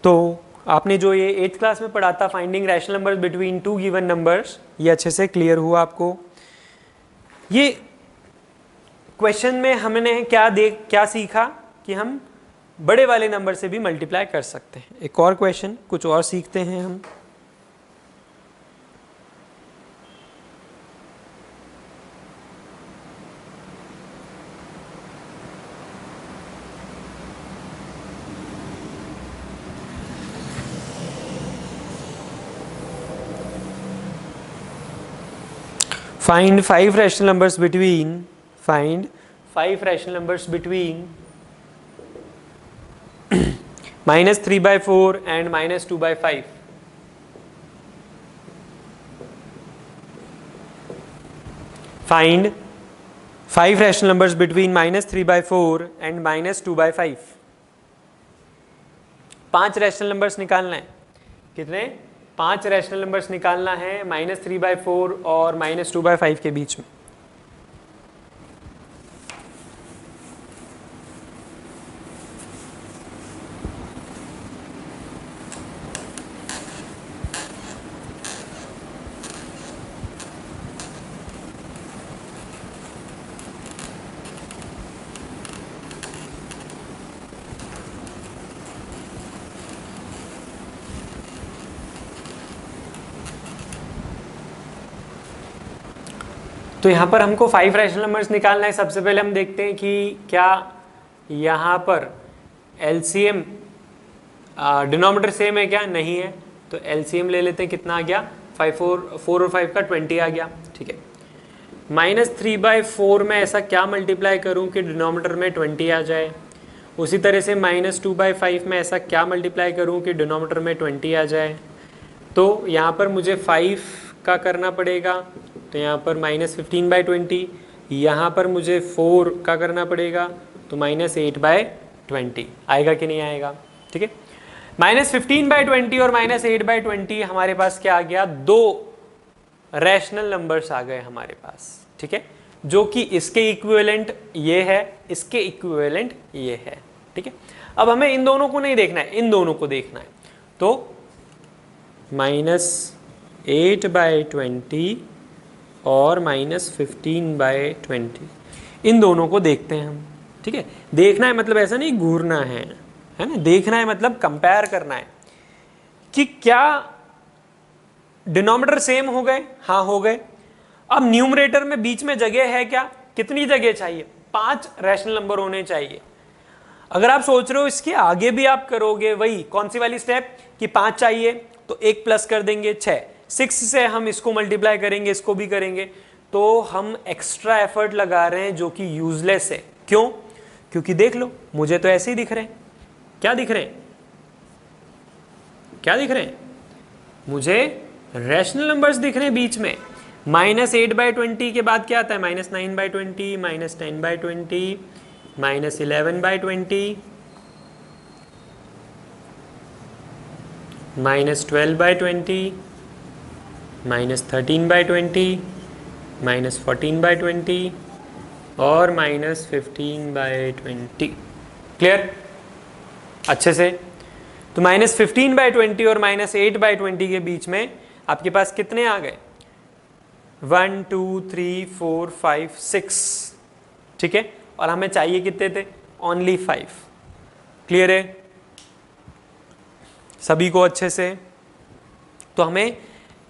तो आपने जो ये 8th क्लास में पढ़ा था finding rational numbers between two given numbers, ये अच्छे से क्लियर हुआ आपको। ये क्वेश्चन में हमने क्या सीखा कि हम बड़े वाले नंबर से भी मल्टीप्लाई कर सकते हैं। एक और क्वेश्चन, कुछ और सीखते हैं हम। Find 5 rational numbers between -3/4 and -2/5. Find 5 rational numbers between -3/4 and -2/5. 5 rational numbers निकालना है। कितने? 5 रैशनल नंबर्स निकालना है -3/4 और -2/5 के बीच में। तो यहाँ पर हमको 5 रैशनल नंबर्स निकालना है। सबसे पहले हम देखते हैं कि क्या यहाँ पर एलसीएम डिनोमिनेटर सेम है क्या? नहीं है, तो एलसीएम ले लेते हैं। कितना आ गया? 4 और 5 का 20 आ गया। ठीक है, -3/4 में ऐसा क्या मल्टीप्लाई करूँ कि डिनोमिनेटर में 20 आ जाए। उसी तरह से -2/5 में ऐसा क्या मल्टीप्लाई करूँ कि डिनोमिनेटर में 20 आ जाए। तो यहाँ पर मुझे 5 का करना पड़ेगा, तो यहाँ पर -15/20, यहाँ पर मुझे 4 का करना पड़ेगा, तो -8/20 आएगा कि नहीं आएगा? ठीक है, -15/20 और -8/20 हमारे पास क्या आ गया? 2 रैशनल नंबर्स आ गए हमारे पास। ठीक है, जो कि इसके इक्विवेलेंट ये है, इसके इक्विवेलेंट ये है। ठीक है, अब हमें इन दोनों को नहीं देखना है, इन दोनों को देखना है। तो -8/20 और -15/20 इन दोनों को देखते हैं हम। ठीक है, देखना है मतलब ऐसा नहीं घूरना है ना, देखना है मतलब कंपेयर करना है कि क्या डिनोमिनेटर सेम हो गए? हाँ हो गए। अब न्यूमरेटर में बीच में जगह है क्या? कितनी जगह चाहिए? 5 रैशनल नंबर होने चाहिए। अगर आप सोच रहे हो इसके आगे भी आप करोगे वही कौन सी वाली स्टेप कि 5 चाहिए तो 1 प्लस कर देंगे 6, 6 से हम इसको मल्टीप्लाई करेंगे, इसको भी करेंगे, तो हम एक्स्ट्रा एफर्ट लगा रहे हैं जो कि यूजलेस है। क्यों? क्योंकि देख लो मुझे तो ऐसे ही दिख रहे हैं। क्या दिख रहे हैं? क्या दिख रहे हैं? मुझे रैशनल नंबर्स दिख रहे हैं बीच में। -8/20 के बाद क्या आता है? -9/20, -10/20, -11/20, -12/20, -13/20, -14/20 और -15/20। क्लियर? अच्छे से। तो -15/20 और -8/20 के बीच में आपके पास कितने आ गए? 1 2 3 4 5 6। ठीक है, और हमें चाहिए कितने थे? ओनली 5। क्लियर है सभी को अच्छे से? तो हमें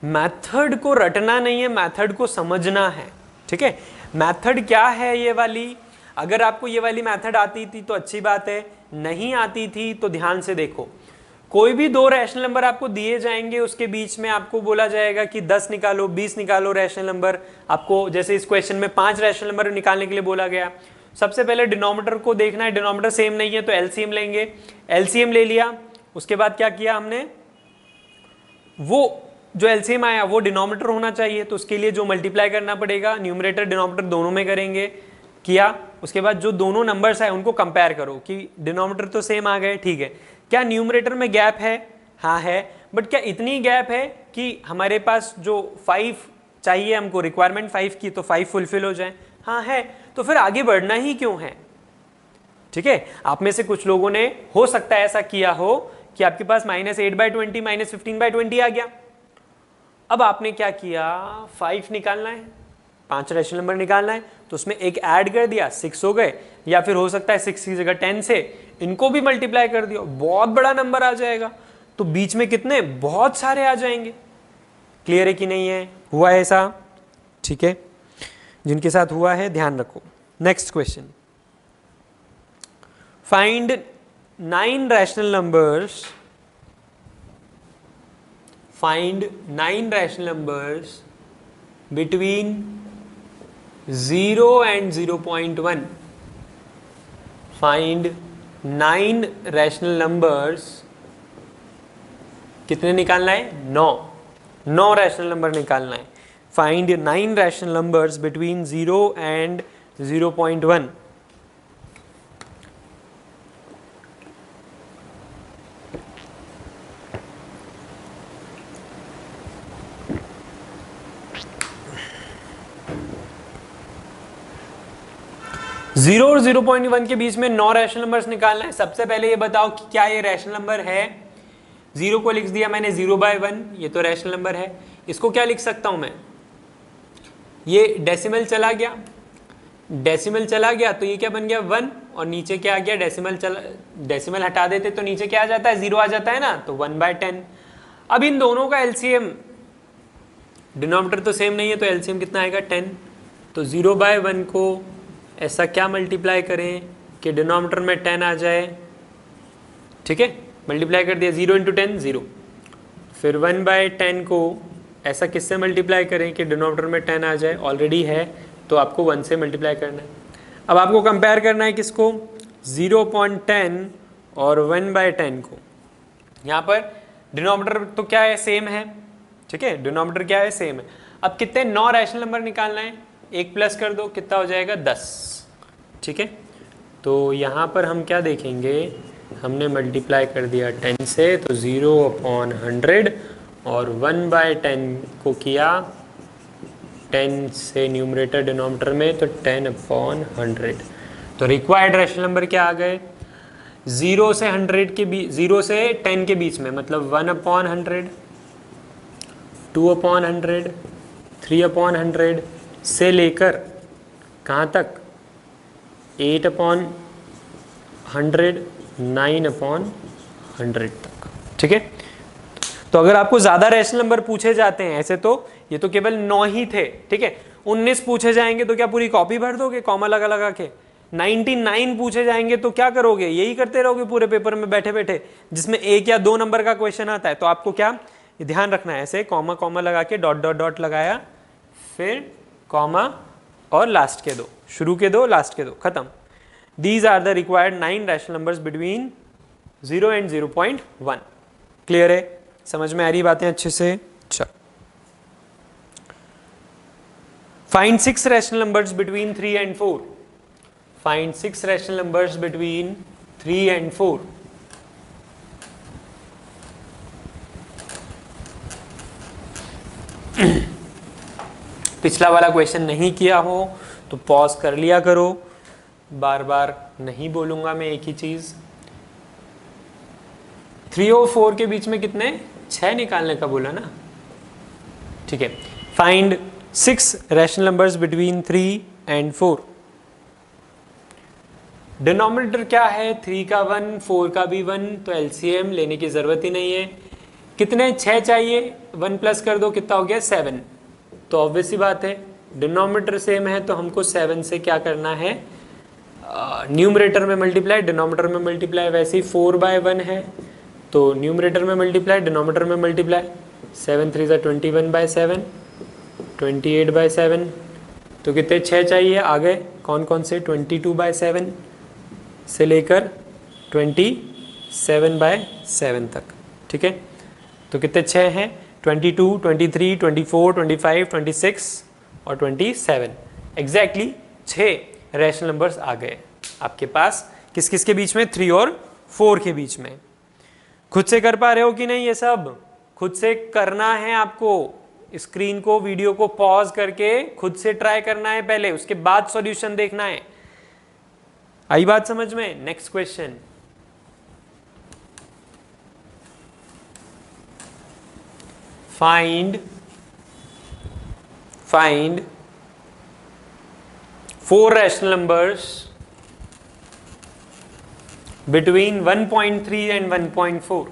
मेथड को रटना नहीं है, मेथड को समझना है। ठीक है, मेथड क्या है ये वाली? अगर आपको ये वाली मेथड आती थी तो अच्छी बात है, नहीं आती थी तो ध्यान से देखो। कोई भी 2 रैशनल नंबर आपको दिए जाएंगे, उसके बीच में आपको बोला जाएगा कि 10 निकालो, 20 निकालो रैशनल नंबर। आपको जैसे इस क्वेश्चन में 5 रैशनल नंबर निकालने के लिए बोला गया। सबसे पहले डिनोमिनेटर को देखना है, डिनोमिनेटर सेम नहीं है तो एलसीएम लेंगे। एलसीएम ले लिया, उसके बाद क्या किया हमने? वो जो एलसीएम आया वो डिनोमिनेटर होना चाहिए, तो उसके लिए जो मल्टीप्लाई करना पड़ेगा न्यूमरेटर डिनोमिनेटर दोनों में करेंगे। किया, उसके बाद जो दोनों नंबर्स आए उनको कंपेयर करो कि डिनोमिनेटर तो सेम आ गए। ठीक है, क्या न्यूमरेटर में गैप है? हाँ है, बट क्या इतनी गैप है कि हमारे पास जो 5 चाहिए हमको, रिक्वायरमेंट 5 की, तो 5 फुलफिल हो जाए? हाँ है। तो फिर आगे बढ़ना ही क्यों है? ठीक है, आप में से कुछ लोगों ने हो सकता है ऐसा किया हो कि आपके पास -8/20 -15/20 आ गया। अब आपने क्या किया? 5 निकालना है, 5 रैशनल नंबर निकालना है, तो उसमें एक ऐड कर दिया, 6 हो गए। या फिर हो सकता है 6 की जगह 10 से इनको भी मल्टीप्लाई कर दिया, बहुत बड़ा नंबर आ जाएगा। तो बीच में कितने? बहुत सारे आ जाएंगे। क्लियर है कि नहीं है? हुआ है ऐसा? ठीक है, जिनके साथ हुआ है ध्यान रखो। Next question, find 9 rational numbers, find 9 rational numbers between 0 and 0.1. find 9 rational numbers, कितने निकालना है? 9 रैशनल नंबर निकालना है। find 9 rational numbers between 0 and 0.1. Zero और 0.1 के बीच में 9 रैशनल नंबर्स निकालना है। सबसे पहले ये बताओ कि क्या ये रैशनल नंबर है? 0 को लिख दिया मैंने 0/1, ये तो रैशनल नंबर है। इसको क्या लिख सकता हूं मैं? ये डेसिमल चला गया, डेसिमल चला गया तो ये क्या बन गया? 1, और नीचे क्या आ गया? डेसिमल हटा देते तो नीचे क्या आ जाता है? 0 आ जाता है ना, तो 1/10। अब इन दोनों का एलसीएम, डिनोमिनेटर तो सेम नहीं है तो एलसीएम कितना आएगा? 10। तो 0/1 को ऐसा क्या मल्टीप्लाई करें कि डिनोमिनेटर में 10 आ जाए? ठीक है, मल्टीप्लाई कर दिया, 0 × 10 0। फिर 1/10 को ऐसा किससे मल्टीप्लाई करें कि डिनोमिनेटर में 10 आ जाए? ऑलरेडी है तो आपको 1 से मल्टीप्लाई करना है। अब आपको कंपेयर करना है किसको? 0.10 और 1/10 को। यहाँ पर डिनोमिनेटर तो क्या है? सेम है। ठीक है, डिनोमिनेटर क्या है? सेम है। अब कितने? 9 रैशनल नंबर निकालना है। 1 प्लस कर दो, कितना हो जाएगा 10। ठीक है, तो यहाँ पर हम क्या देखेंगे, हमने मल्टीप्लाई कर दिया 10 से, तो 0/100 और 1/10 को किया 10 से न्यूमरेटर डिनोमिनेटर में, तो 10/100। तो रिक्वायर्ड रैशनल नंबर क्या आ गए, 0 से 100 के बीच, 0 से 10 के बीच में, मतलब 1/100, 2/100, 3/100 से लेकर कहाँ तक, 8/100, 9/100 तक। ठीक है, तो अगर आपको ज़्यादा रैशनल नंबर पूछे जाते हैं, ऐसे तो ये तो केवल 9 ही थे, ठीक है, 19 पूछे जाएंगे तो क्या पूरी कॉपी भर दोगे कॉमा लगा लगा के, 99 पूछे जाएंगे तो क्या करोगे, यही करते रहोगे पूरे पेपर में बैठे बैठे, जिसमें 1 या 2 नंबर का क्वेश्चन आता है। तो आपको क्या ध्यान रखना है, ऐसे कॉमा कॉमा लगा के डॉट डॉट डॉट लगाया, फिर कॉमा और लास्ट के 2, शुरू के 2 लास्ट के 2, खत्म। These are the required 9 rational numbers between 0 and 0.1। Clear है, समझ में आ रही बातें अच्छे से। चल, find 6 rational numbers between 3 and 4। Find 6 rational numbers between 3 and 4। पिछला वाला क्वेश्चन नहीं किया हो तो पॉज कर लिया करो, बार बार नहीं बोलूंगा मैं एक ही चीज। 3 और 4 के बीच में कितने, 6 निकालने का बोला ना। ठीक है, find 6 rational numbers between 3 and 4। Denominator क्या है, 3 का 1, 4 का भी 1, तो एलसीएम लेने की जरूरत ही नहीं है। कितने, 6 चाहिए, 1 प्लस कर दो, कितना हो गया 7। तो ऑब्वियस सी बात है, डिनोमिनेटर सेम है तो हमको 7 से क्या करना है, न्यूमरेटर में मल्टीप्लाई, डिनोमिनेटर में मल्टीप्लाई। वैसे ही 4/1 है तो न्यूमरेटर में मल्टीप्लाई, डिनोमिनेटर में मल्टीप्लाई। 7 3 21/7, 28/7। तो कितने, 6 चाहिए, आ गए कौन कौन से, 22/7 से लेकर 27/7 तक। ठीक है, तो कितने 6 हैं, 22, 23, 24, 25, 26 और 27। एग्जैक्टली 6 रैशनल नंबर्स आ गए आपके पास, किस किस के बीच में, 3 और 4 के बीच में। खुद से कर पा रहे हो कि नहीं, ये सब खुद से करना है आपको। स्क्रीन को, वीडियो को पॉज करके खुद से ट्राई करना है पहले, उसके बाद सॉल्यूशन देखना है। आई बात समझ में। Next question, find 4 rational numbers between 1.3 and 1.4।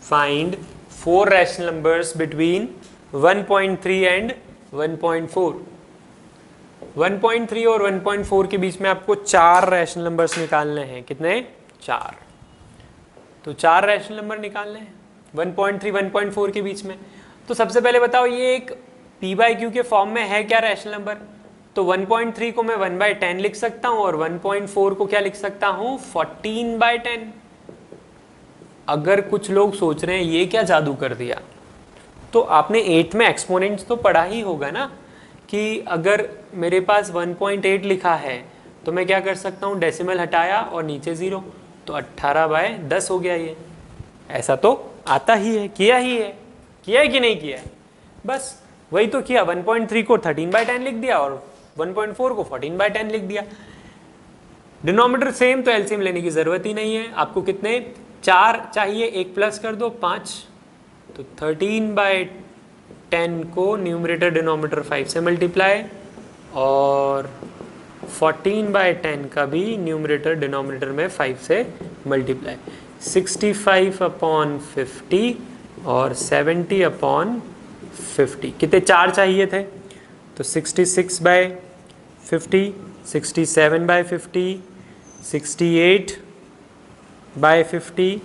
Find 4 rational numbers between 1.3 and 1.4। 1.3 और 1.4 के बीच में आपको 4 रैशनल नंबर्स निकालने हैं। कितने, 4। तो 4 रैशनल नंबर निकालने हैं 1.3 1.4 के बीच में। तो सबसे पहले बताओ, ये एक p/q के फॉर्म में है क्या रैशनल नंबर? तो 1.3 को मैं 1/10 लिख सकता हूं और 1.4 को क्या लिख सकता हूं, 14/10। अगर कुछ लोग सोच रहे हैं ये क्या जादू कर दिया, तो आपने 8th में एक्सपोनेंट्स तो पढ़ा ही होगा ना, कि अगर मेरे पास 1.8 लिखा है तो मैं क्या कर सकता हूं, डेसिमल हटाया और नीचे 0, तो 18/10 हो गया। ये ऐसा तो आता ही है, किया है कि नहीं किया है? बस वही तो किया, 1.3 को 13/10 लिख दिया और 1.4 को 14/10 लिख दिया। डिनोमिनेटर सेम तो एलसीएम लेने की जरूरत ही नहीं है। आपको कितने, 4 चाहिए, 1 प्लस कर दो 5, तो 13/10 को न्यूमरेटर डिनोमिनेटर 5 से मल्टीप्लाई और 14/10 का भी न्यूमरेटर डिनोमिनेटर में 5 से मल्टीप्लाई। 65/50 और 70/50। कितने, 4 चाहिए थे, तो 66/50, 67/50, 68/50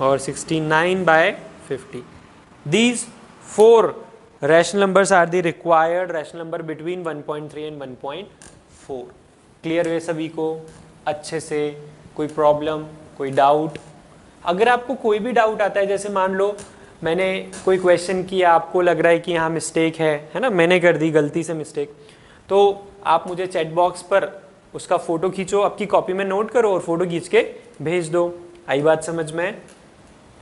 और 69/50। These 4 rational numbers are the required rational number between 1.3 and 1.4। Clear है सभी को अच्छे से? कोई प्रॉब्लम, कोई डाउट? अगर आपको कोई भी डाउट आता है, जैसे मान लो मैंने कोई क्वेश्चन किया, आपको लग रहा है कि यहाँ मिस्टेक है ना, मैंने कर दी गलती से मिस्टेक, तो आप मुझे चैट बॉक्स पर उसका फ़ोटो खींचो, आपकी कॉपी में नोट करो और फोटो खींच के भेज दो। आई बात समझ में,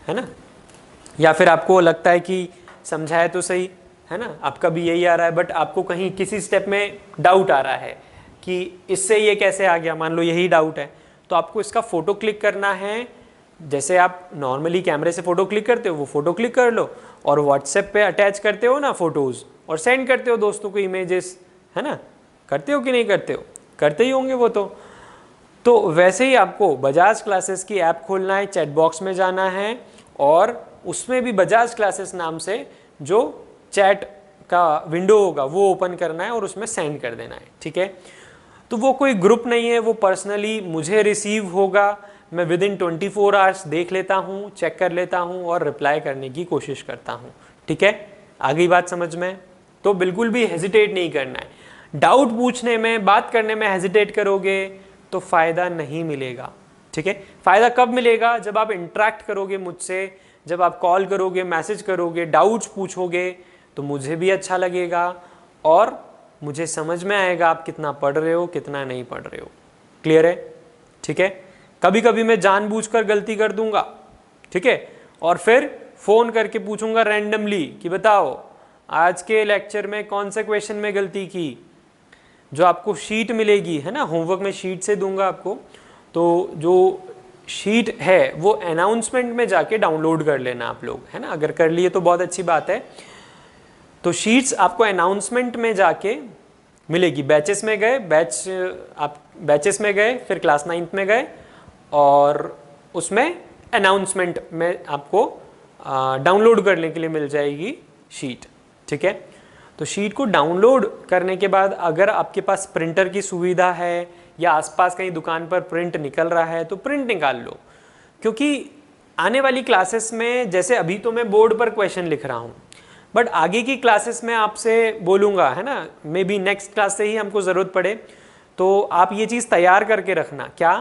है ना? या फिर आपको लगता है कि समझाया तो सही है ना, आपका भी यही आ रहा है, बट आपको कहीं किसी स्टेप में डाउट आ रहा है कि इससे ये कैसे आ गया, मान लो यही डाउट है, तो आपको इसका फ़ोटो क्लिक करना है। जैसे आप नॉर्मली कैमरे से फ़ोटो क्लिक करते हो, वो फ़ोटो क्लिक कर लो और व्हाट्सएप पे अटैच करते हो ना फ़ोटोज़, और सेंड करते हो दोस्तों को इमेजेस, है ना? करते हो कि नहीं करते हो? करते ही होंगे वो तो वैसे ही आपको बजाज क्लासेस की ऐप खोलना है, चैट बॉक्स में जाना है और उसमें भी बजाज क्लासेस नाम से जो चैट का विंडो होगा वो ओपन करना है और उसमें सेंड कर देना है, ठीक है? तो वो कोई ग्रुप नहीं है, वो पर्सनली मुझे रिसीव होगा, मैं विद इन 24 आवर्स देख लेता हूँ, चेक कर लेता हूँ और रिप्लाई करने की कोशिश करता हूँ, ठीक है? आ गई बात समझ में? तो बिल्कुल भी हेजिटेट नहीं करना है। डाउट पूछने में, बात करने में हेजिटेट करोगे तो फ़ायदा नहीं मिलेगा, ठीक है? फ़ायदा कब मिलेगा? जब आप इंटरेक्ट करोगे मुझसे, जब आप कॉल करोगे, मैसेज करोगे, डाउट्स पूछोगे, तो मुझे भी अच्छा लगेगा और मुझे समझ में आएगा आप कितना पढ़ रहे हो, कितना नहीं पढ़ रहे हो। क्लियर है? ठीक है? कभी कभी मैं जानबूझकर गलती कर दूंगा, ठीक है, और फिर फ़ोन करके पूछूंगा रैंडमली कि बताओ आज के लेक्चर में कौन से क्वेश्चन में गलती की। जो आपको शीट मिलेगी, है ना, होमवर्क में शीट से दूंगा आपको, तो जो शीट है वो अनाउंसमेंट में जाके डाउनलोड कर लेना आप लोग, है ना? अगर कर लिए तो बहुत अच्छी बात है। तो शीट्स आपको अनाउंसमेंट में जाके मिलेगी। बैचेस में गए, आप बैचेस में गए, फिर क्लास 9th में गए और उसमें अनाउंसमेंट में आपको डाउनलोड करने के लिए मिल जाएगी शीट, ठीक है? तो शीट को डाउनलोड करने के बाद अगर आपके पास प्रिंटर की सुविधा है या आसपास कहीं दुकान पर प्रिंट निकल रहा है तो प्रिंट निकाल लो, क्योंकि आने वाली क्लासेस में, जैसे अभी तो मैं बोर्ड पर क्वेश्चन लिख रहा हूँ, बट आगे की क्लासेस में आपसे बोलूँगा, है ना, मे बी नेक्स्ट क्लास से ही हमको ज़रूरत पड़े, तो आप ये चीज़ तैयार करके रखना, क्या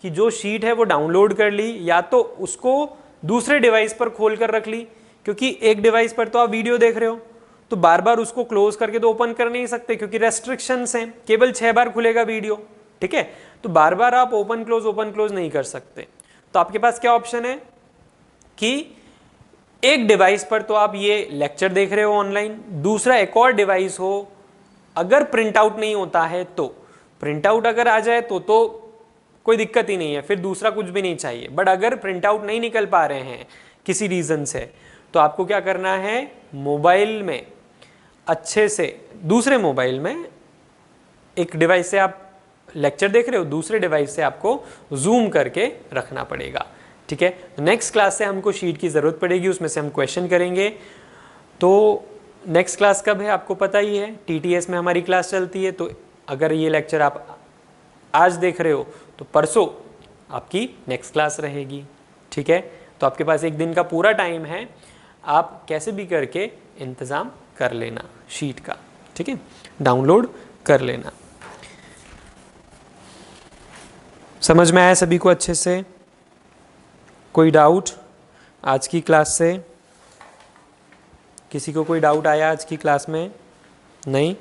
कि जो शीट है वो डाउनलोड कर ली, या तो उसको दूसरे डिवाइस पर खोल कर रख ली, क्योंकि एक डिवाइस पर तो आप वीडियो देख रहे हो तो बार बार उसको क्लोज करके तो ओपन कर नहीं सकते, क्योंकि रेस्ट्रिक्शंस हैं, केवल 6 बार खुलेगा वीडियो, ठीक है? तो बार बार आप ओपन क्लोज नहीं कर सकते। तो आपके पास क्या ऑप्शन है कि एक डिवाइस पर तो आप ये लेक्चर देख रहे हो ऑनलाइन, दूसरा एक और डिवाइस हो, अगर प्रिंट आउट नहीं होता है तो, प्रिंट आउट अगर आ जाए तो कोई दिक्कत ही नहीं है, फिर दूसरा कुछ भी नहीं चाहिए। बट अगर प्रिंट आउट नहीं निकल पा रहे हैं किसी रीज़न से, तो आपको क्या करना है, मोबाइल में अच्छे से, दूसरे मोबाइल में, एक डिवाइस से आप लेक्चर देख रहे हो, दूसरे डिवाइस से आपको जूम करके रखना पड़ेगा, ठीक है? नेक्स्ट क्लास से हमको शीट की ज़रूरत पड़ेगी, उसमें से हम क्वेश्चन करेंगे। तो नेक्स्ट क्लास कब है आपको पता ही है, TTS में हमारी क्लास चलती है। तो अगर ये लेक्चर आप आज देख रहे हो तो परसों आपकी नेक्स्ट क्लास रहेगी, ठीक है? तो आपके पास एक दिन का पूरा टाइम है, आप कैसे भी करके इंतज़ाम कर लेना शीट का, ठीक है? डाउनलोड कर लेना। समझ में आया सभी को अच्छे से? कोई डाउट आज की क्लास से? किसी को कोई डाउट आया आज की क्लास में? नहीं?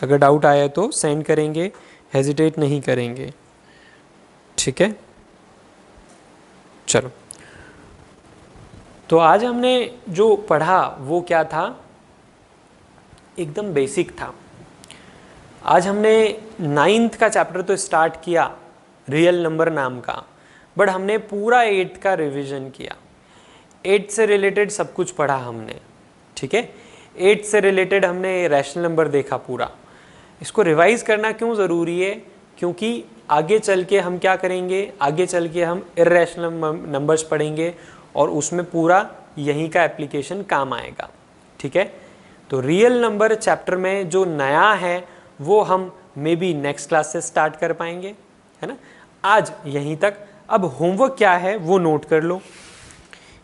अगर डाउट आया तो सेंड करेंगे, हेजिटेट नहीं करेंगे, ठीक है? चलो, तो आज हमने जो पढ़ा वो क्या था, एकदम बेसिक था। आज हमने 9th का चैप्टर तो स्टार्ट किया, रियल नंबर नाम का, बट हमने पूरा 8th का रिवीजन किया। 8th से रिलेटेड सब कुछ पढ़ा हमने, ठीक है? 8th से रिलेटेड हमने रैशनल नंबर देखा पूरा। इसको रिवाइज करना क्यों ज़रूरी है? क्योंकि आगे चल के हम क्या करेंगे, आगे चल के हम इर्रेशनल नंबर्स पढ़ेंगे और उसमें पूरा यहीं का एप्लीकेशन काम आएगा, ठीक है? तो रियल नंबर चैप्टर में जो नया है वो हम मे बी नेक्स्ट क्लास से स्टार्ट कर पाएंगे, है ना? आज यहीं तक। अब होमवर्क क्या है वो नोट कर लो।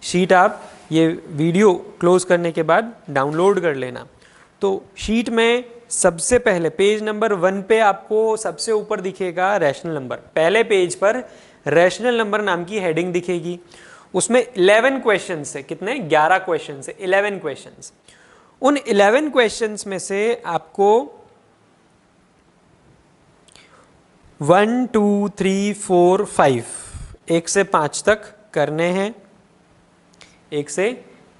शीट आप ये वीडियो क्लोज करने के बाद डाउनलोड कर लेना। तो शीट में सबसे पहले पेज नंबर 1 पे आपको सबसे ऊपर दिखेगा रैशनल नंबर। पहले पेज पर रैशनल नंबर नाम की हेडिंग दिखेगी, उसमें 11 क्वेश्चन से, कितने 11 क्वेश्चन से 11 क्वेश्चंस, उन 11 क्वेश्चंस में से आपको 1 2 3 4 5 1 से 5 तक करने हैं, 1 से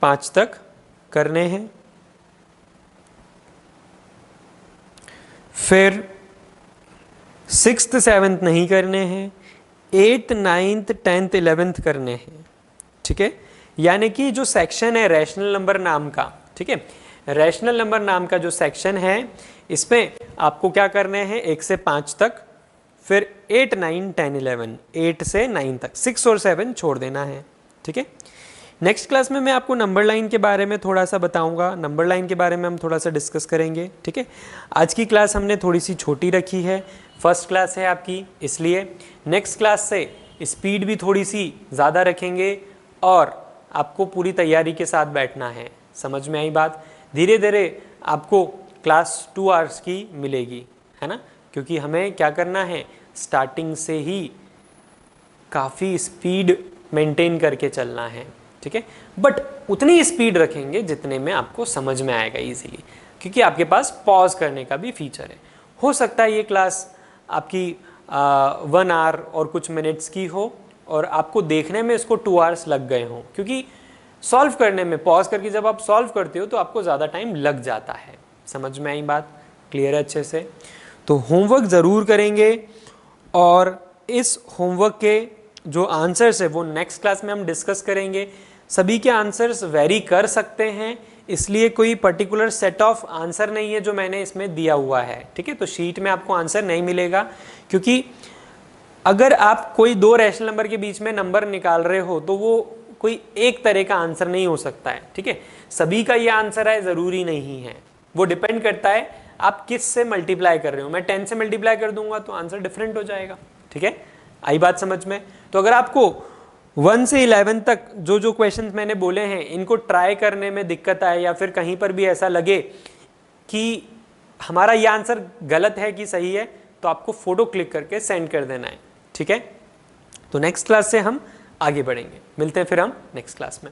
5 तक करने हैं। फिर 6th 7th नहीं करने हैं, 8th 9th 10th 11th करने हैं। ठीक है, यानी कि जो सेक्शन है रैशनल नंबर नाम का, ठीक है, रैशनल नंबर नाम का जो सेक्शन है इसमें आपको क्या करने हैं 1 से 5 तक, फिर 8 9 10 11, 8 से 9 तक, 6 और 7 छोड़ देना है। ठीक है, नेक्स्ट क्लास में मैं आपको नंबर लाइन के बारे में थोड़ा सा बताऊंगा, नंबर लाइन के बारे में हम थोड़ा सा डिस्कस करेंगे। ठीक है, आज की क्लास हमने थोड़ी सी छोटी रखी है, फर्स्ट क्लास है आपकी, इसलिए नेक्स्ट क्लास से स्पीड भी थोड़ी सी ज़्यादा रखेंगे और आपको पूरी तैयारी के साथ बैठना है। समझ में आई बात? धीरे धीरे आपको क्लास 2 आवर्स की मिलेगी, है ना, क्योंकि हमें क्या करना है, स्टार्टिंग से ही काफ़ी स्पीड मेंटेन करके चलना है। ठीक है, बट उतनी स्पीड रखेंगे जितने में आपको समझ में आएगा इजीली, क्योंकि आपके पास पॉज करने का भी फीचर है। हो सकता है ये क्लास आपकी 1 आवर और कुछ मिनट्स की हो और आपको देखने में इसको 2 आवर्स लग गए हों, क्योंकि सॉल्व करने में पॉज करके जब आप सॉल्व करते हो तो आपको ज़्यादा टाइम लग जाता है। समझ में आई बात? क्लियर है अच्छे से? तो होमवर्क ज़रूर करेंगे और इस होमवर्क के जो आंसर्स है वो नेक्स्ट क्लास में हम डिस्कस करेंगे। सभी के आंसर्स वेरी कर सकते हैं, इसलिए कोई पर्टिकुलर सेट ऑफ आंसर नहीं है जो मैंने इसमें दिया हुआ है। ठीक है, तो शीट में आपको आंसर नहीं मिलेगा, क्योंकि अगर आप कोई 2 रैशनल नंबर के बीच में नंबर निकाल रहे हो तो वो कोई एक तरह का आंसर नहीं हो सकता है। ठीक है, सभी का ये आंसर है ज़रूरी नहीं है, वो डिपेंड करता है आप किस से मल्टीप्लाई कर रहे हो। मैं 10 से मल्टीप्लाई कर दूंगा तो आंसर डिफरेंट हो जाएगा। ठीक है, आई बात समझ में? तो अगर आपको 1 से 11 तक जो जो क्वेश्चंस मैंने बोले हैं इनको ट्राई करने में दिक्कत आए या फिर कहीं पर भी ऐसा लगे कि हमारा ये आंसर गलत है कि सही है, तो आपको फोटो क्लिक करके सेंड कर देना है। ठीक है, तो नेक्स्ट क्लास से हम आगे बढ़ेंगे, मिलते हैं फिर हम नेक्स्ट क्लास में।